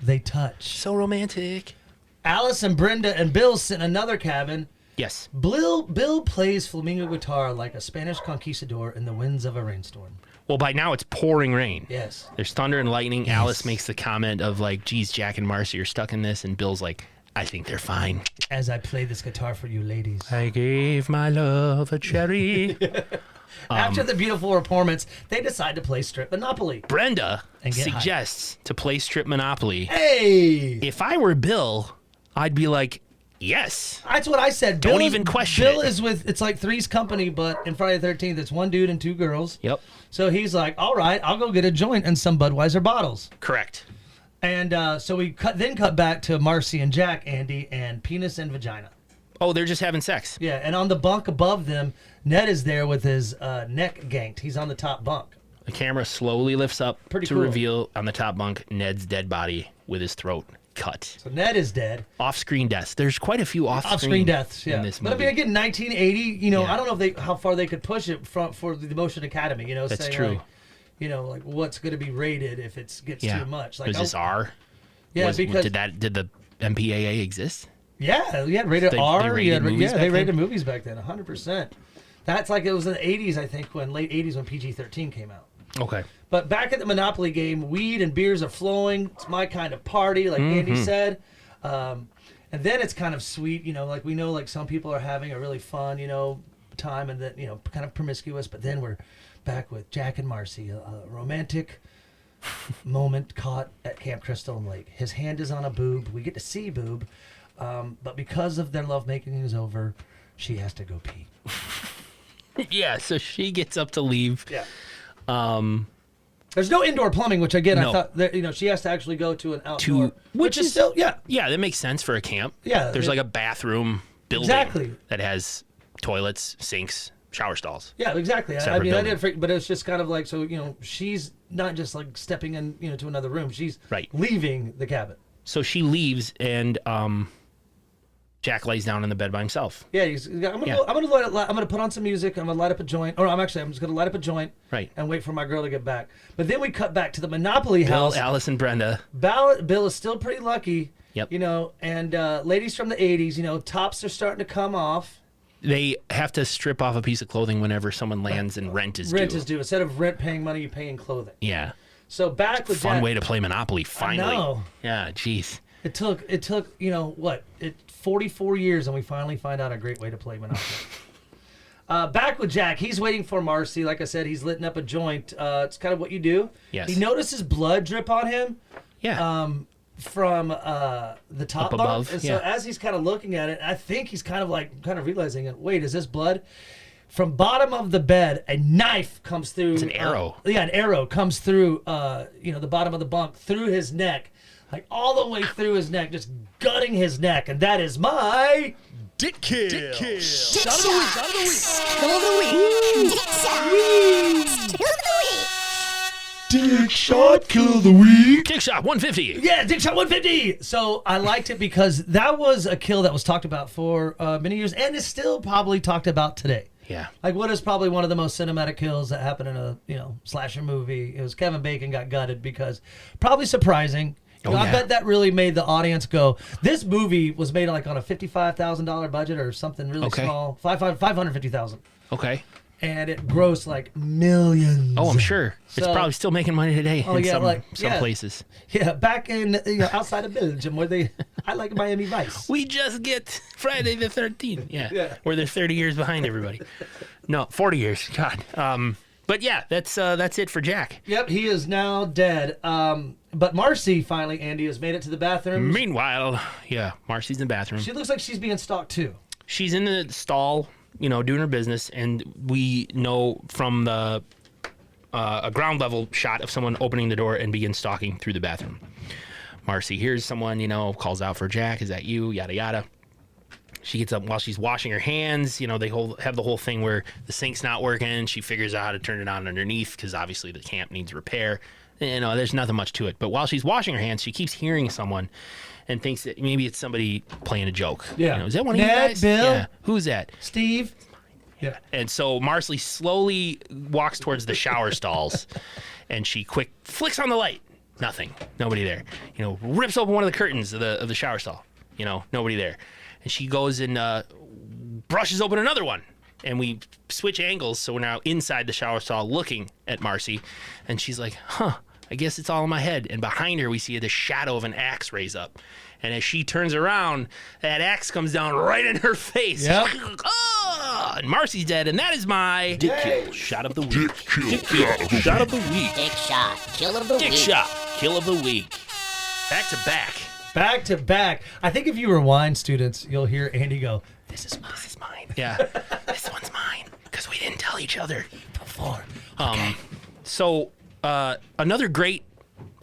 They touch. So romantic. Alice and Brenda and Bill sit in another cabin. Yes. Bill plays flamenco guitar like a Spanish conquistador in the winds of a rainstorm. Well, by now it's pouring rain. Yes. There's thunder and lightning. Yes. Alice makes the comment of like, geez, Jack and Marcy are stuck in this. And Bill's like, I think they're fine. As I play this guitar for you ladies. I gave my love a cherry. After the beautiful performance, they decide to play Strip Monopoly. Brenda suggests to play Strip Monopoly. Hey! If I were Bill, I'd be like, yes. That's what I said. Don't even question Bill it. is with, it's like Three's Company, but in Friday the 13th, it's one dude and two girls. Yep. So he's like, all right, I'll go get a joint and some Budweiser bottles. Correct. And so we cut back to Marcy and Jack, Andy, and penis and vagina. Oh, they're just having sex. Yeah, and on the bunk above them, Ned is there with his neck ganked. He's on the top bunk. The camera slowly lifts up to reveal on the top bunk Ned's dead body with his throat cut. So Ned is dead. Off-screen deaths. There's quite a few off-screen deaths. Yeah. In this movie. But I mean, again, 1980. I don't know how far they could push it for the Motion Academy. That's true. Like what's going to be rated if it gets too much. Like, was this R? Yeah, because did the MPAA exist? Yeah, rated They R. rated movies They back rated then? movies back then, 100%. That's like it was in the 80s, I think, late 80s when PG-13 came out. Okay. But back at the Monopoly game, weed and beers are flowing. It's my kind of party, like Andy said. And then it's kind of sweet, like we know like some people are having a really fun, time and that, kind of promiscuous. But then we're back with Jack and Marcy, a romantic moment caught at Camp Crystal and Lake. His hand is on a boob. We get to see boob. But because of their lovemaking is over, she has to go pee. Yeah, so she gets up to leave. Yeah. There's no indoor plumbing, which again, No. I thought that, she has to actually go to an outdoor, which is still, Yeah, that makes sense for a camp. Yeah, There's like a bathroom building Exactly. that has toilets, sinks, shower stalls. Yeah, exactly. I Separate mean, I building. didn't, but it's just kind of like, so, she's not just like stepping in, to another room. She's Right. leaving the cabin. So she leaves, and Jack lays down in the bed by himself. Yeah, I'm gonna put on some music. I'm gonna light up a joint. Or I'm just gonna light up a joint. Right. And wait for my girl to get back. But then we cut back to the Monopoly house. Bill, Alice, and Brenda. Bill is still pretty lucky. Yep. And ladies from the 80s, tops are starting to come off. They have to strip off a piece of clothing whenever someone lands and rent is Rent due. is due. Instead of rent paying money, you pay in clothing. Yeah. So back with Fun Jack, way to play Monopoly, finally. know. Yeah, jeez. It took 44 years, and we finally find out a great way to play Monopoly. Back with Jack, he's waiting for Marcy. Like I said, he's lighting up a joint. It's kind of what you do. Yes. He notices blood drip on him. Yeah. From the top Up bunk. above, And yeah. so as he's kind of looking at it, I think he's kind of realizing it. Wait, is this blood? From bottom of the bed, a knife comes through. It's an arrow. An arrow comes through. The bottom of the bunk through his neck, like all the way through his neck, just gutting his neck, and that is my Dick kill. shot of the week. Shot of the week. Kill of the week. Dick shot. Kill of the week. Dick shot, kill of the week. Dick shot 150. Yeah, Dick shot 150. So I liked it because that was a kill that was talked about for many years and is still probably talked about today. Yeah. Like what is probably one of the most cinematic kills that happened in a slasher movie. It was Kevin Bacon got gutted because probably surprising. I bet that really made the audience go. This movie was made like on a $55,000 budget or something really small, $550,000, Okay. and it grossed like millions. Oh, I'm sure. It's So- probably still making money today in some places. Yeah, back in outside of Belgium where I like Miami Vice. We just get Friday the 13th. Yeah. Yeah. Where they're 30 years behind everybody. No, 40 years. God. But yeah, that's it for Jack. Yep, he is now dead. But Marcy finally, Andy, has made it to the bathroom. Meanwhile, yeah, Marcy's in the bathroom. She looks like she's being stalked too. She's in the stall, doing her business, and we know from the a ground level shot of someone opening the door and begin stalking through the bathroom. Marcy hears someone, calls out for Jack. Is that you? Yada yada. She gets up while she's washing her hands. They have the whole thing where the sink's not working. She figures out how to turn it on underneath because obviously the camp needs repair. There's nothing much to it. But while she's washing her hands, she keeps hearing someone and thinks that maybe it's somebody playing a joke. Yeah. Is that one of Ned, you guys? Bill? Yeah. Who's that? Steve. Yeah. And so Marcy slowly walks towards the shower stalls, and she quick flicks on the light. Nothing. Nobody there. Rips open one of the curtains of the shower stall. Nobody there. And she goes and brushes open another one. And we switch angles, so we're now inside the shower stall looking at Marcy. And she's like, I guess it's all in my head. And behind her, we see the shadow of an axe raise up. And as she turns around, that axe comes down right in her face. Yep. And Marcy's dead, and that is my Dick Kill Shot of the Week. Dick Kill Shot of the Week. Dick shot. Kill of the Dick week. Shot Kill of the Week. Back to back. Back to back. I think if you were wine students, you'll hear Andy go, "This is mine. This is mine. Yeah. This one's mine. Because we didn't tell each other Before." So, another great,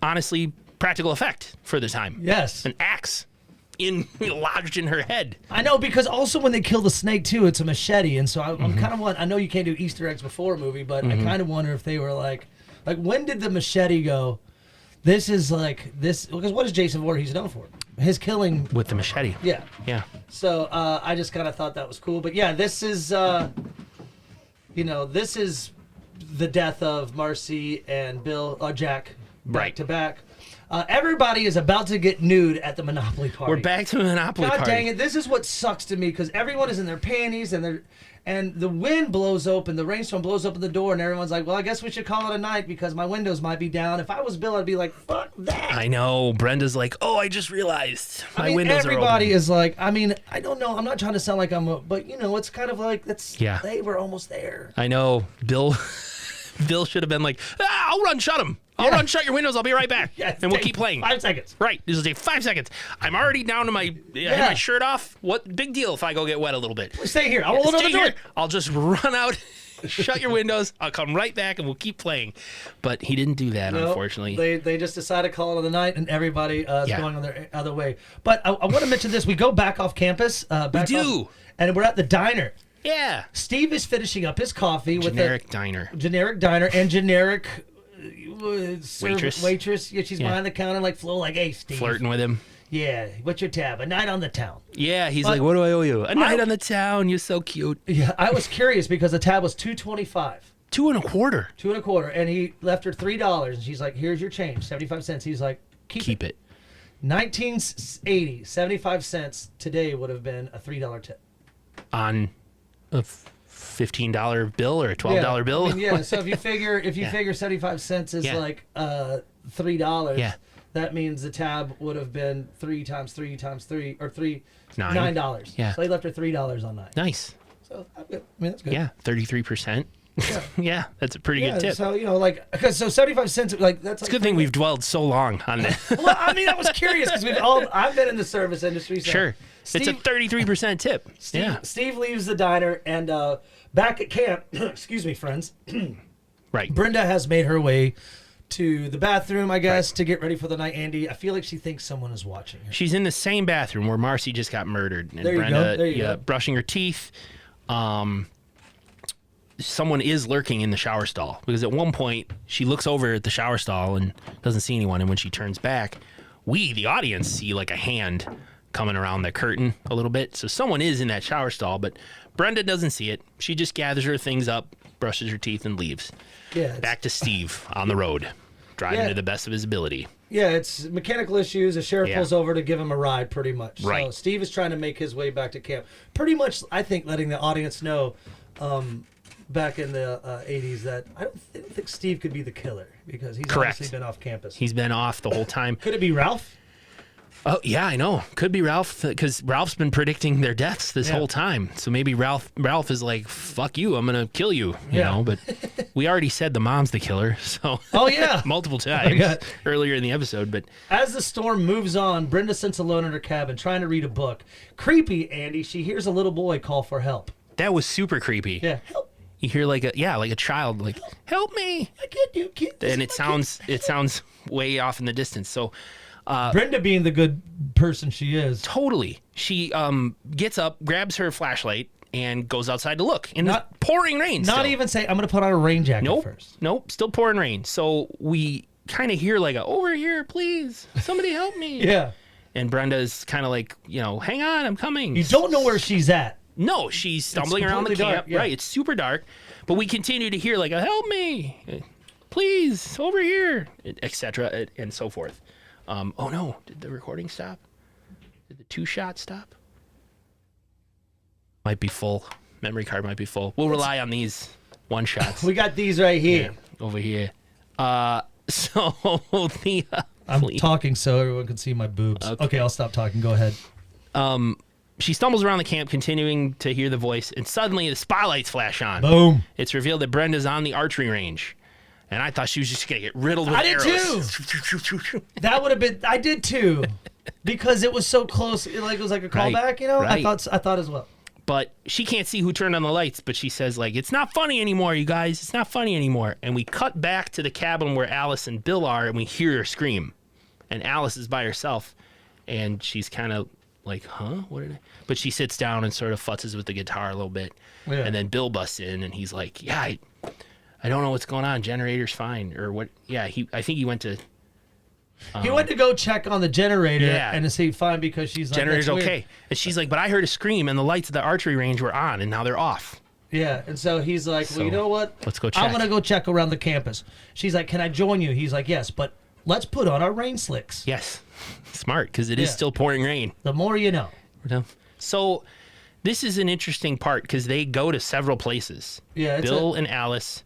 honestly, practical effect for the time. Yes. An axe lodged in her head. I know, because also when they kill the snake too, it's a machete, and so I'm kind of I know you can't do Easter eggs before a movie, but I kind of wonder if they were like when did the machete go? This is like this because what is Jason Voorhees known for? His killing With the machete. Yeah. Yeah. So I just kind of thought that was cool, but yeah, this is this is the death of Marcy and Bill Jack back Right. to back. Everybody is about to get nude at the Monopoly party. We're back to the Monopoly God party. dang it! This is what sucks to me because everyone is in their panties and the wind blows open, the rainstorm blows open the door, and everyone's like, "Well, I guess we should call it a night because my windows might be down." If I was Bill, I'd be like, "Fuck that!" I know. Brenda's like, "Oh, I just realized my windows are open." Everybody is like, I mean, I don't know. I'm not trying to sound like but it's kind of like they were almost there. I know. Bill should have been like, I'll run shut him. I'll run shut your windows. I'll be right back. And we'll keep playing. 5 seconds. Right. This will take 5 seconds. I'm already down to I have my shirt off. What big deal if I go get wet a little bit? Stay here. I'll hold on the door. I'll just run out, shut your windows. I'll come right back and we'll keep playing. But he didn't do that, unfortunately. They just decided to call it a night, and everybody is going on their other way. But I want to mention this. We go back off campus. We do. And we're at the diner. Yeah. Steve is finishing up his coffee with generic diner and generic waitress. Yeah, she's behind the counter like Flo, like, "Hey, Steve." Flirting with him. Yeah, what's your tab? A night on the town. Yeah, he's like, "What do I owe you?" A night on the town. You're so cute. Yeah, I was curious because the tab was $2.25. $2.25. $2.25, and he left her $3, and she's like, "Here's your change, 75 cents." He's like, "Keep it." 1980, 75 cents today would have been a $3 tip. On a $15 bill or a $12 bill? I mean, so if you figure 75 cents is like $3, that means the tab would have been 3 times 3 times 3 or $9. Yeah. So he left her $3 on that. Nice. So I mean that's good. Yeah, 33%. Yeah, that's a pretty good tip. So so 75 cents that's it's a good thing we've dwelled so long on that. Well, I mean, I was curious because I've been in the service industry. So sure. It's a 33% tip. Steve leaves the diner and back at camp, excuse me, friends. Right. Brenda has made her way to the bathroom, I guess, to get ready for the night. Andy, I feel like she thinks someone is watching her. She's in the same bathroom where Marcy just got murdered. And there you Brenda, go. There you go. Brushing her teeth. Someone is lurking in the shower stall because at one point she looks over at the shower stall and doesn't see anyone. And when she turns back, we, the audience, see like a hand coming around the curtain a little bit. So someone is in that shower stall, but Brenda doesn't see it. She just gathers her things up, brushes her teeth, and leaves. Yeah. Back to Steve on the road, driving to the best of his ability. Yeah, it's mechanical issues. The sheriff pulls over to give him a ride, pretty much. Right. So Steve is trying to make his way back to camp. Pretty much, I think, letting the audience know back in the 80s that I don't think Steve could be the killer because he's obviously been off campus. He's been off the whole time. Could it be Ralph? Oh, yeah, I know. Could be Ralph because Ralph's been predicting their deaths this whole time. So maybe Ralph is like, "Fuck you, I'm going to kill you," you know, but we already said the mom's the killer. So multiple times earlier in the episode. But as the storm moves on, Brenda sits alone in her cabin trying to read a book. Creepy, Andy, she hears a little boy call for help. That was super creepy. Yeah. Help. You hear like a child like, "Help me." I can't do it. And it sounds way off in the distance. So Brenda being the good person she is. Totally. She gets up, grabs her flashlight, and goes outside to look. And it's pouring rain. Not even say, "I'm going to put on a rain jacket first." Nope. Still pouring rain. So we kind of hear like "Over here, please. Somebody help me." Yeah. And Brenda's kind of like, "Hang on, I'm coming." You don't know where she's at. No, she's stumbling around the camp. Dark, Right. It's super dark. But we continue to hear like "Help me. Please, over here," etc. and so forth. Oh no, did the recording stop? Did the 2-shot stop? Might be full. Memory card might be full. We'll rely on these 1-shots. We got these right here. Yeah, over here. So the I'm talking so everyone can see my boobs. Okay, I'll stop talking. Go ahead. She stumbles around the camp, continuing to hear the voice, and suddenly the spotlights flash on. Boom. It's revealed that Brenda's on the archery range. And I thought she was just going to get riddled with arrows. I did too. That would have been, I did too. Because it was so close. It was like a callback, Right. I thought as well. But she can't see who turned on the lights, but she says, like, "It's not funny anymore, you guys. It's not funny anymore." And we cut back to the cabin where Alice and Bill are, and we hear her scream. And Alice is by herself, and she's kind of like, "Huh? What did I?" But she sits down and sort of futzes with the guitar a little bit. Yeah. And then Bill busts in, and he's like, "Yeah, I don't know what's going on. Generator's fine." Or what? Yeah, I think he went to... he went to go check on the generator and to see fine because she's like, "Generator's okay." And she's like, "But I heard a scream and the lights at the archery range were on and now they're off." Yeah, and so he's like, "Well, you know what? Let's go check. I'm going to go check around the campus." She's like, "Can I join you?" He's like, "Yes, but let's put on our rain slicks. Yes, smart, because it is Yeah. still pouring rain. The more you know. So this is an interesting part because they go to several places. Yeah, Bill and Alice,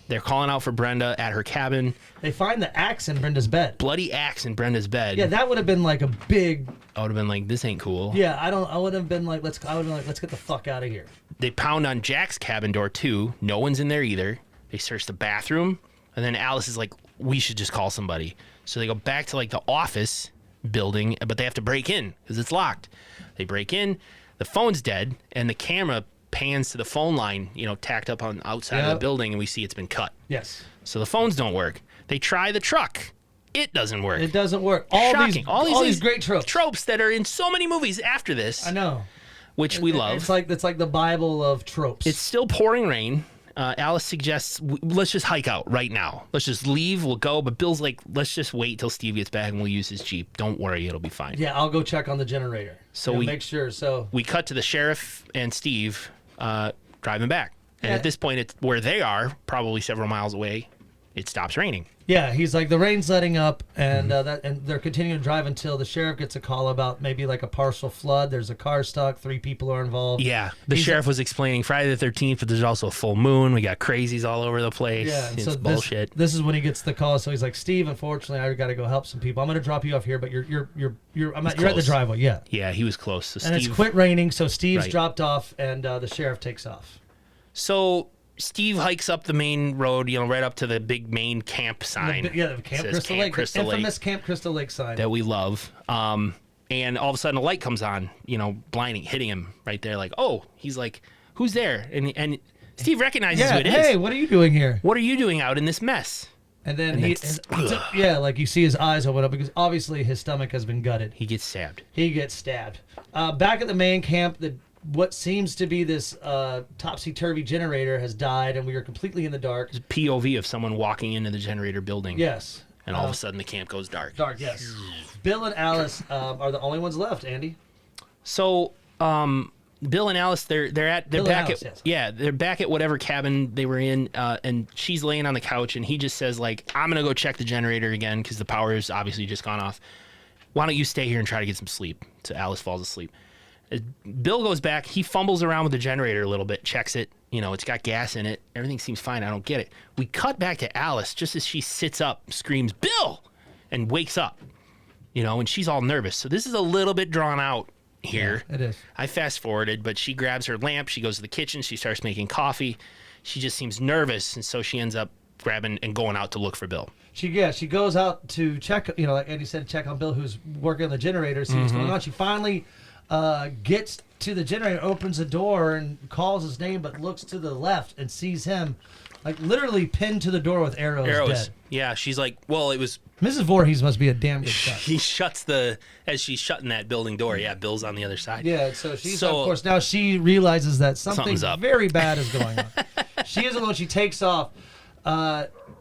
they're calling out for Brenda at her cabin. They find the axe in Brenda's bed. Bloody axe in Brenda's bed. Yeah, that would have been like a big. I would have been like, this ain't cool. Yeah, I would have been like, let's get the fuck out of here. They pound on Jack's cabin door too. No one's in there either. They search the bathroom, and then Alice is like, we should just call somebody. So they go back to like the office building, but they have to break in because it's locked. They break in, the phone's dead, and the camera pans to the phone line, tacked up on outside of the building, and we see it's been cut. Yes. So the phones don't work. They try the truck. It doesn't work. It doesn't work. Shocking. All these great tropes. Tropes that are in so many movies after this. I know. Which we love. It's like the Bible of tropes. It's still pouring rain. Alice suggests, let's just hike out right now. Let's just leave. We'll go. But Bill's like, let's just wait till Steve gets back and we'll use his Jeep. Don't worry. It'll be fine. Yeah, I'll go check on the generator. So we make sure. So we cut to the sheriff and Steve driving back. And at this point, it's where they are, probably several miles away. It stops raining. Yeah, he's like, the rain's letting up, and and they're continuing to drive until the sheriff gets a call about maybe like a partial flood. There's a car stuck. 3 people are involved. Yeah, the sheriff was explaining Friday the 13th, but there's also a full moon. We got crazies all over the place. Yeah, it's so bullshit. This is when he gets the call. So he's like, Steve, unfortunately, I got to go help some people. I'm going to drop you off here, but you're at the close. driveway. Yeah. Yeah, he was close. So And Steve, it's quit raining, so Steve's Right. dropped off, and the sheriff takes off. So Steve hikes up the main road, right up to the big main camp sign. The Camp Says Crystal Camp Lake, Crystal the infamous Lake. Camp Crystal Lake sign. That we love. And all of a sudden a light comes on, blinding, hitting him right there. Like, oh, he's like, who's there? And Steve recognizes who it is. Hey, what are you doing here? What are you doing out in this mess? And then then like you see his eyes open up because obviously his stomach has been gutted. He gets stabbed. He gets stabbed. Back at the main camp, what seems to be this topsy-turvy generator has died, and we are completely in the dark. It's a POV of someone walking into the generator building. Yes. And all of a sudden the camp goes dark. Dark, yes. Bill and Alice are the only ones left, Andy. So, Bill and Alice, they're back Alice, at yes. they're back at whatever cabin they were in, and she's laying on the couch, and he just says like, I'm gonna go check the generator again because the power is obviously just gone off. Why don't you stay here and try to get some sleep? So Alice falls asleep. As Bill goes back, he fumbles around with the generator a little bit, checks it. It's got gas in it. Everything seems fine. I don't get it. We cut back to Alice just as she sits up, screams, Bill! And wakes up, and she's all nervous. So this is a little bit drawn out here. Yeah, it is. I fast forwarded, but she grabs her lamp. She goes to the kitchen. She starts making coffee. She just seems nervous. And so she ends up grabbing and going out to look for Bill. She goes out to check, like Andy said, check on Bill, who's working on the generator, see what's going on. She finally gets to the generator, opens the door, and calls his name, but looks to the left and sees him, like literally pinned to the door with arrows. Dead. Yeah, she's like, well, it was. Mrs. Voorhees must be a damn good shot. He shuts as she's shutting that building door. Yeah, Bill's on the other side. Yeah, so of course, now she realizes that something Something's up. very bad is going on. She is alone. She takes off.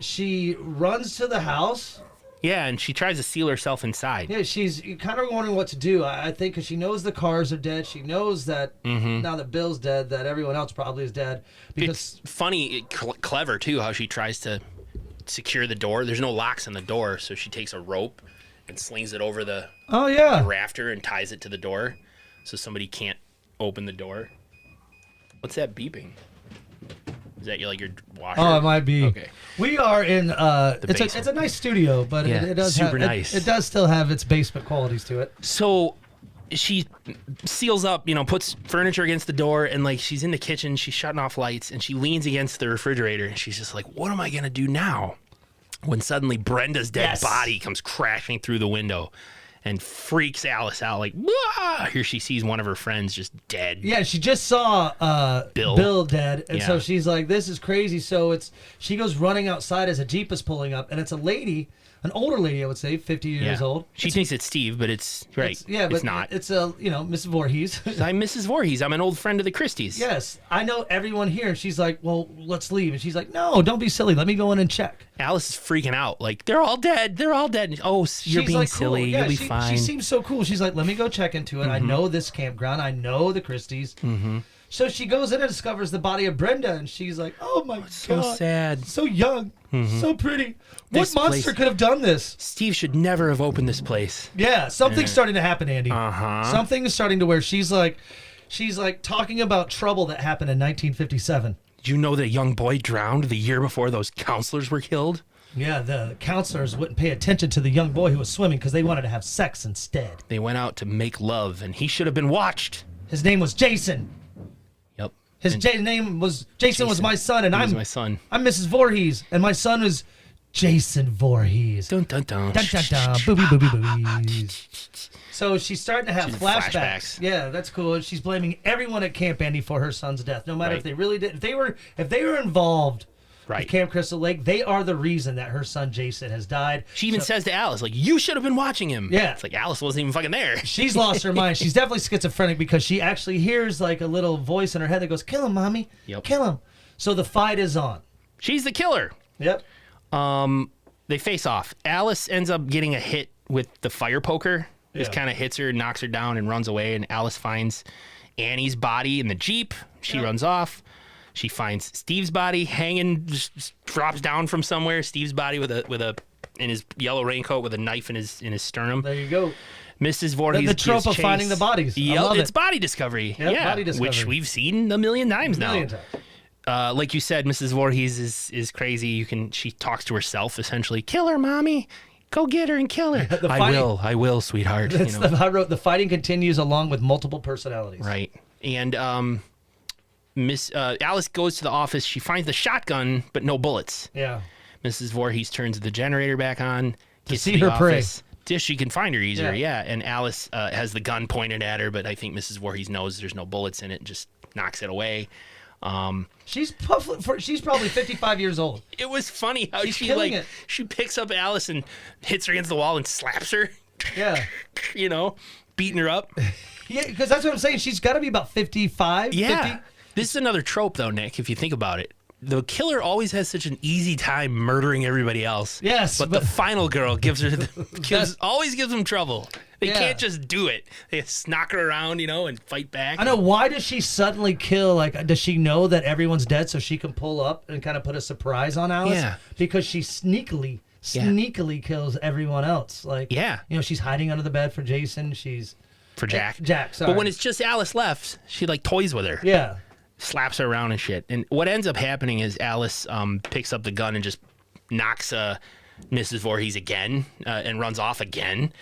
She runs to the house. Yeah, and she tries to seal herself inside. Yeah, she's kind of wondering what to do. I think because she knows the cars are dead. She knows that now that Bill's dead, that everyone else probably is dead. Because It's funny, clever too, how she tries to secure the door. There's no locks on the door, so she takes a rope and slings it over the rafter and ties it to the door so somebody can't open the door. What's that beeping? Is that your washer? Oh, it might be. Okay. We are in. It's basement. a nice studio, but Yeah, it does super have, nice. It does still have its basement qualities to it. So she seals up, puts furniture against the door, and like she's in the kitchen, she's shutting off lights, and she leans against the refrigerator, and she's just like, "What am I gonna do now?" When suddenly Brenda's dead body comes crashing through the window, and freaks Alice out. Like, wah! Here she sees one of her friends just dead. Yeah, she just saw Bill dead, and so Yeah. she's like, "This is crazy." So she goes running outside as a Jeep is pulling up, and it's a lady, an older lady, I would say, 50 years old. She thinks it's Steve, but it's right. But it's not. It's Mrs. Voorhees. I'm Mrs. Voorhees. I'm an old friend of the Christies. Yes, I know everyone here, and she's like, "Well, let's leave," and she's like, "No, don't be silly. Let me go in and check." Alice is freaking out. Like, they're all dead. They're all dead. Oh, you're She's being like, silly. cool. Yeah, You'll be she fine. seems so cool. She's like, "Let me go check into it. I know this campground. I know the Christies." So she goes in and discovers the body of Brenda, and she's like, "Oh my god, So sad. so young, so pretty. This What monster place- could have done this?" Steve should never have opened this place. Yeah, something's starting to happen, Andy. Uh-huh. Something is starting to where she's like talking about trouble that happened in 1957. Did you know that a young boy drowned the year before those counselors were killed? Yeah, the counselors wouldn't pay attention to the young boy who was swimming because they wanted to have sex instead. They went out to make love, and he should have been watched. His name was Jason. Yep. His And name was Jason was my son, and he was I'm my son. I'm Mrs. Voorhees, and my son is Jason Voorhees. Dun dun dun. Dun, dun, dun. Booby, booby, boobies. So she's starting to have She's flashbacks. flashbacks. Yeah, that's cool. She's blaming everyone at Camp Andy for her son's death. No matter Right. if they really did, if they were involved Right. with Camp Crystal Lake, they are the reason that her son Jason has died. She even says to Alice, like, you should have been watching him. Yeah. It's like Alice wasn't even fucking there. She's lost her mind. She's definitely schizophrenic because she actually hears like a little voice in her head that goes, "Kill him, mommy. Yep. Kill him." So the fight is on. She's the killer. Yep. They face off. Alice ends up getting a hit with the fire poker. Just Yeah. kind of hits her, knocks her down, and runs away. And Alice finds Annie's body in the Jeep. She runs off. She finds Steve's body hanging, just drops down from somewhere. Steve's body with a in his yellow raincoat with a knife in his sternum. There you go. Mrs. Voorhees The trope gives of chase. finding the bodies. I Yep, love it's it. body discovery. Yep, yeah, body discovery. which we've seen a million times now. Million times. Like you said, Mrs. Voorhees is crazy. She talks to herself essentially. Kill her, mommy. Go get her and kill her. The I fighting- will, sweetheart. You That's know, I wrote the fighting continues along with multiple personalities. right. And Miss Alice goes to the office. She finds the shotgun, but no bullets. Yeah. Mrs. Voorhees turns the generator back on. Gets see to the her prey. office. Just she can find her easier, Yeah. yeah. And Alice has the gun pointed at her, but I think Mrs. Voorhees knows there's no bullets in it and just knocks it away. She's probably 55 years old. It was funny how She's she killing it. she picks up Alice and hits her against the wall and slaps her, Yeah. you know, beating her up. Yeah, because that's what I'm saying. She's got to be about 55, Yeah. 50. This is another trope though, Nick, if you think about it. The killer always has such an easy time murdering everybody else. Yes, But but- the final girl always gives them trouble. They Yeah. can't just do it. They just knock her around, you know, and fight back. I know. Why does she suddenly kill? Like, does she know that everyone's dead so she can pull up and kind of put a surprise on Alice? Yeah. Because she sneakily kills everyone else. Like, Yeah. you know, she's hiding under the bed for Jason. She's For Jack. Jack, sorry. But when it's just Alice left, she like toys with her. yeah. Slaps her around and shit. And what ends up happening is Alice picks up the gun and just knocks Mrs. Voorhees again and runs off again.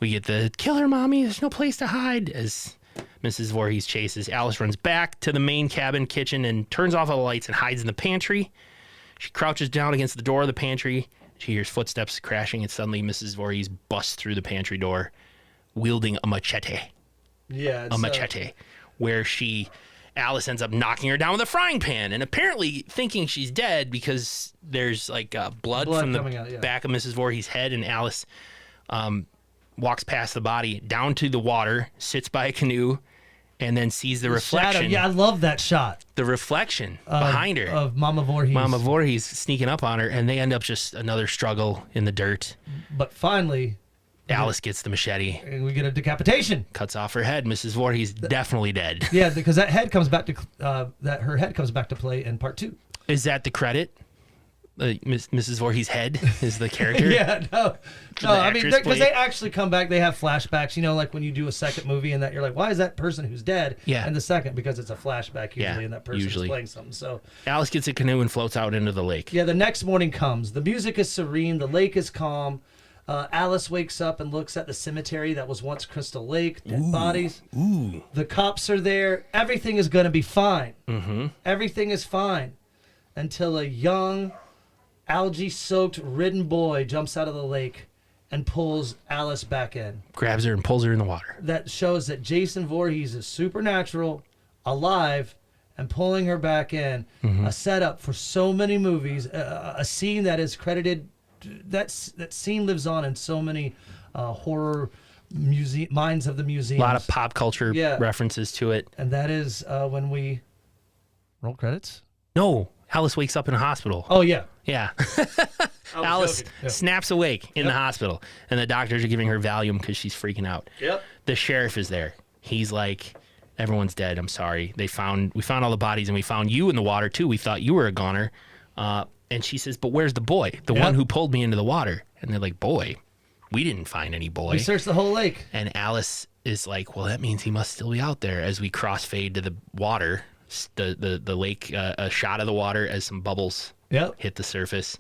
We get the kill her, mommy. There's no place to hide as Mrs. Voorhees chases. Alice runs back to the main cabin kitchen and turns off all the lights and hides in the pantry. She crouches down against the door of the pantry. She hears footsteps crashing, and suddenly Mrs. Voorhees busts through the pantry door wielding a machete. Yeah. A machete, where Alice ends up knocking her down with a frying pan, and apparently thinking she's dead because there's like blood from the coming out, yeah. back of Mrs. Voorhees' head, and Alice walks past the body down to the water, sits by a canoe, and then sees the reflection. Shadow. Yeah, I love that shot. The reflection behind her. Of Mama Voorhees. Mama Voorhees sneaking up on her, and they end up just another struggle in the dirt. But finally, Alice gets the machete, we get a decapitation. cuts off her head. Mrs. Voorhees definitely dead. Yeah, because that head comes back to her head comes back to play in part 2. Is that the credit? Mrs. Voorhees' head is the character. Yeah, no. The I mean, actress because played- they actually come back. They have flashbacks. You know, like when you do a second movie and that you're like, why is that person who's dead? Yeah. In the second, because it's a flashback usually, Yeah, and that person is usually. playing something. So Alice gets a canoe and floats out into the lake. yeah, the next morning comes. The music is serene. The lake is calm. Alice wakes up and looks at the cemetery that was once Crystal Lake. Dead bodies. Ooh. The cops are there. Everything is going to be fine. Mm-hmm. Everything is fine until a young, algae-soaked, ridden boy jumps out of the lake and pulls Alice back in. Grabs her and pulls her in the water. That shows that Jason Voorhees is supernatural, alive, and pulling her back in. A setup for so many movies. A scene that is credited. That scene lives on in so many horror minds of the museum. A lot of pop culture Yeah. references to it. And that is when we roll credits. No, Alice wakes up in a hospital. Oh yeah. Yeah. I was Alice joking. Yeah. snaps awake in the hospital, and the doctors are giving her Valium because she's freaking out. Yep. The sheriff is there. He's like, Everyone's dead. I'm sorry. We found all the bodies, and we found you in the water too. We thought you were a goner. And she says, but where's the boy? The one who pulled me into the water. And they're like, boy, we didn't find any boy. We searched the whole lake. And Alice is like, well, that means he must still be out there. As we crossfade to the water, the lake, a shot of the water as some bubbles hit the surface.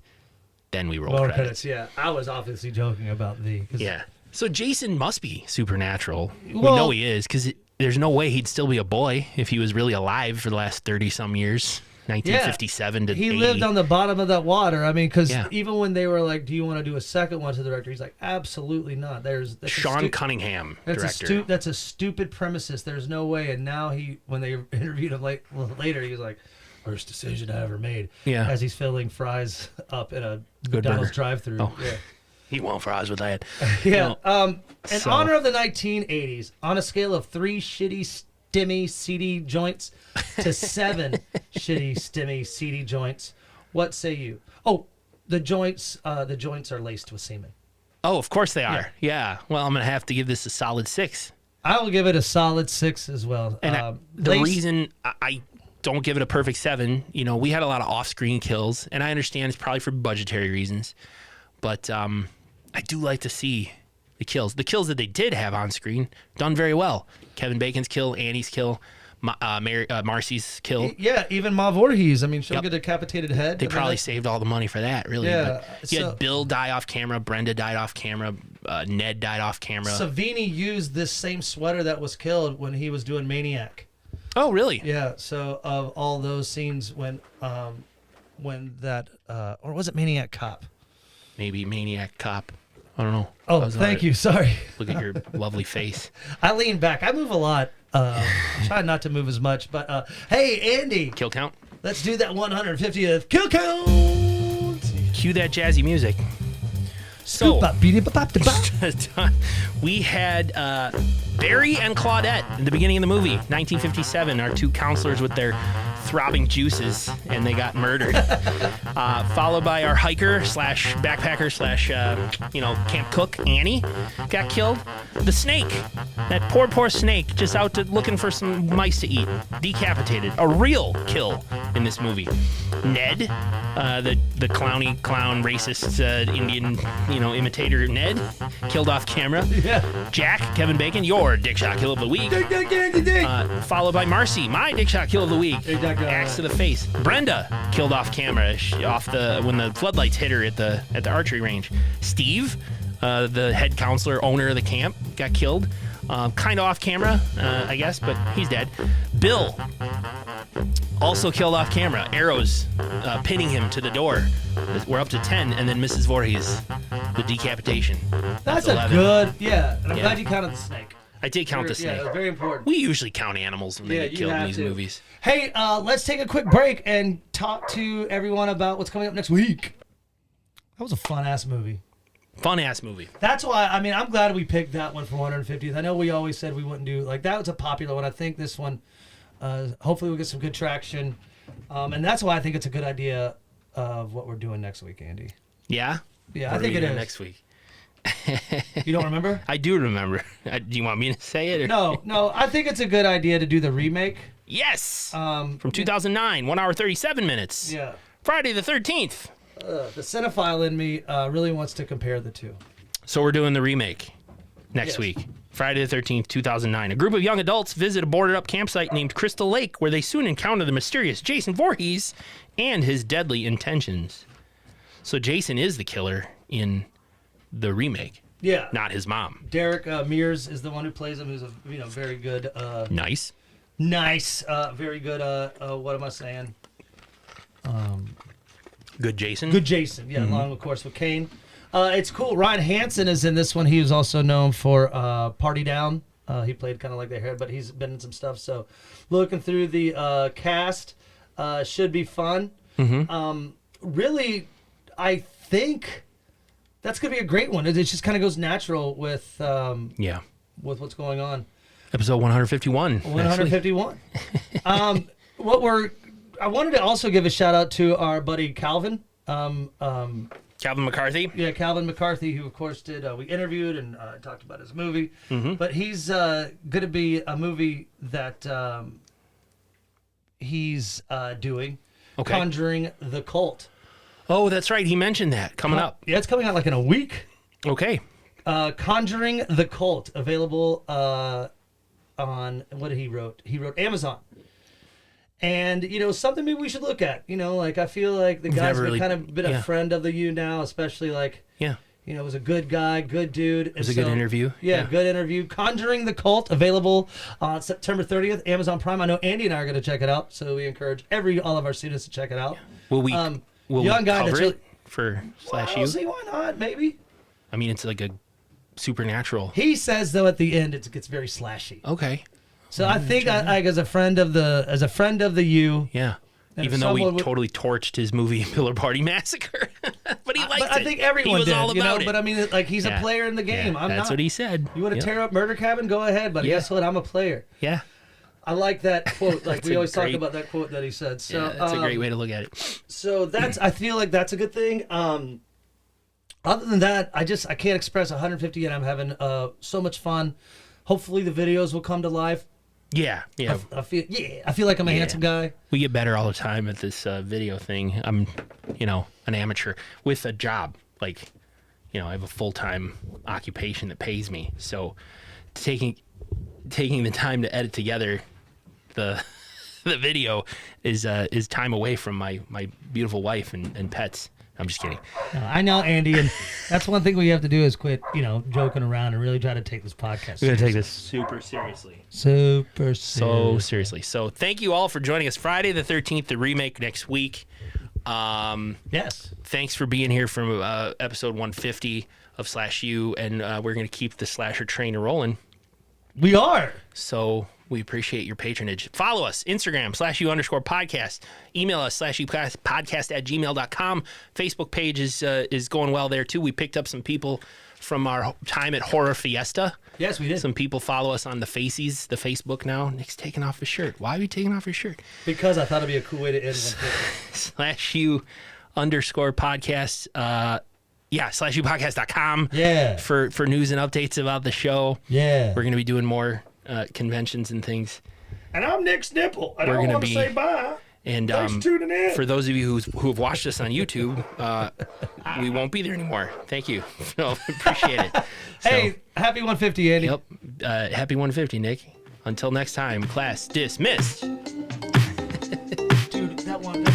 Then we roll credits. Yeah, I was obviously joking about the. Yeah. So Jason must be supernatural. We know he is, because there's no way he'd still be a boy if he was really alive for the last 30-some years. 1957 to 80. He lived on the bottom of that water. I mean, because even when they were like, do you want to do a second one to the director? He's like, absolutely not. That's Sean Cunningham, director. That's a stupid premises. There's no way. And now when they interviewed him later, he was like, worst decision I ever made. Yeah. As he's filling fries up in a McDonald's drive-thru. Oh. Yeah. He won't fries with that. Yeah. In honor of the 1980s, on a scale of 3 shitty, stimmy, seedy joints to 7 shitty, stimmy, seedy joints, what say you? Oh, the joints are laced with semen. Oh, of course they are. Yeah. Well, I'm going to have to give this a solid 6. I will give it a solid 6 as well. And the reason I don't give it a perfect 7, we had a lot of off-screen kills, and I understand it's probably for budgetary reasons, but I do like to see the kills. The kills that they did have on screen, done very well. Kevin Bacon's kill, Annie's kill, Marcy's kill. Yeah, even Ma Voorhees. I mean, she'll get a decapitated head. They probably saved all the money for that, really. Yeah. But you had Bill die off camera, Brenda died off camera, Ned died off camera. Savini used this same sweater that was killed when he was doing Maniac. Oh, really? Yeah, so of all those scenes when that, or was it Maniac Cop? Maybe Maniac Cop. I don't know. Oh, thank you. Sorry. Look at your lovely face. I lean back. I move a lot. I try not to move as much. But hey, Andy. Kill count? Let's do that 150th kill count. Cue that jazzy music. So, we had Barry and Claudette in the beginning of the movie, 1957, our 2 counselors with their throbbing juices, and they got murdered. Followed by our hiker slash backpacker slash, camp cook, Annie, got killed. The snake, that poor snake, just out looking for some mice to eat, decapitated. A real kill in this movie. Ned, the clowny clown racist Indian, imitator Ned, killed off camera. Yeah. Jack, Kevin Bacon, your dick shot kill of the week. Followed by Marcy, my dick shot kill of the week. Axe to the face. Brenda killed off camera when the floodlights hit her at the archery range. Steve, the head counselor, owner of the camp, got killed. Kind of off camera, I guess, but he's dead. Bill, also killed off camera. Arrows pinning him to the door. We're up to 10, and then Mrs. Voorhees, the decapitation. That's 11. a good, And I'm glad you counted the snake. I did count the snake. Yeah, very important. We usually count animals when they get killed in these movies. Hey, let's take a quick break and talk to everyone about what's coming up next week. That was a fun-ass movie. Fun-ass movie. That's why, I'm glad we picked that one for 150th. I know we always said we wouldn't do, that was a popular one. I think this one, hopefully we'll get some good traction. And that's why I think it's a good idea of what we're doing next week, Andy. Yeah? Yeah, I think it is. Next week. You don't remember? I do remember. Do you want me to say it? Or? No. I think it's a good idea to do the remake. Yes. From 2009, 1 hour 37 minutes. Yeah. Friday the 13th. The cinephile in me really wants to compare the two. So we're doing the remake next week. Friday the 13th, 2009. A group of young adults visit a boarded-up campsite named Crystal Lake, where they soon encounter the mysterious Jason Voorhees and his deadly intentions. So Jason is the killer in the remake. Yeah. Not his mom. Derek Mears is the one who plays him, who's a very good... Nice. Very good, what am I saying? Good Jason? Good Jason, yeah, along, of course, with Kane. It's cool. Ryan Hansen is in this one. He was also known for Party Down. He played kind of like their hair, but he's been in some stuff. So looking through the cast should be fun. Mm-hmm. Really, I think that's going to be a great one. It just kind of goes natural with what's going on. Episode 151. 151. I wanted to also give a shout out to our buddy Calvin. Calvin McCarthy. Yeah, Calvin McCarthy, who of course did. We interviewed and talked about his movie. But he's going to be a movie that he's doing, Okay. Conjuring the Cult. Oh, that's right. He mentioned that coming up. Yeah, it's coming out like in a week. Okay. Conjuring the Cult, available on what did he wrote? He wrote Amazon. And something maybe we should look at. Like I feel like the guy's kind of been a friend of the U now, especially like was a good guy, good dude. It was a good interview. Yeah, good interview. Conjuring the Cult, available on September 30th, Amazon Prime. I know Andy and I are going to check it out, so we encourage all of our students to check it out. Will we? Will young we guy cover that's it for SlashU? See, why not? Maybe. I mean, it's like a supernatural. He says though at the end it gets very slashy. Okay. So I think as a friend of the U. Yeah. And even though we totally torched his movie Pillar Party Massacre, but he liked it. I think everyone he was did, all about it. But I mean, like he's a player in the game. I'm that's not. what he said. You want to tear up Murder Cabin? Go ahead, but guess what? I'm a player. Yeah. I like that quote. Like we always talk about that quote that he said. So yeah, that's a great way to look at it. So I feel like that's a good thing. Other than that, I can't express 150 and I'm having so much fun. Hopefully the videos will come to life. Yeah. I feel like I'm a handsome guy. We get better all the time at this video thing. I'm, an amateur with a job. Like, I have a full-time occupation that pays me. So taking the time to edit together the video is time away from my beautiful wife and pets. I'm just kidding. No, I know, Andy, and that's one thing we have to do is quit, joking around and really try to take this podcast seriously. We're going to take this super seriously. So seriously. So thank you all for joining us. Friday the 13th, the remake next week. Yes. Thanks for being here from episode 150 of SlashU, and we're going to keep the slasher train rolling. We are. So we appreciate your patronage. Follow us, Instagram, /U_podcast. Email us, /UPodcast@gmail.com. Facebook page is going well there, too. We picked up some people from our time at Horror Fiesta. Yes, we did. Some people follow us on the Faces, the Facebook now. Nick's taking off his shirt. Why are you taking off your shirt? Because I thought it'd be a cool way to end /U_podcast. /UPodcast.com. Yeah. For news and updates about the show. Yeah. We're going to be doing more conventions and things. And I'm Nick's nipple. I don't want to say bye. And thanks for tuning in. For those of you who have watched us on YouTube, we won't be there anymore. Thank you. So, appreciate it. Hey, happy 150, Andy. Yep. Happy 150, Nick. Until next time, class dismissed. Dude, that one.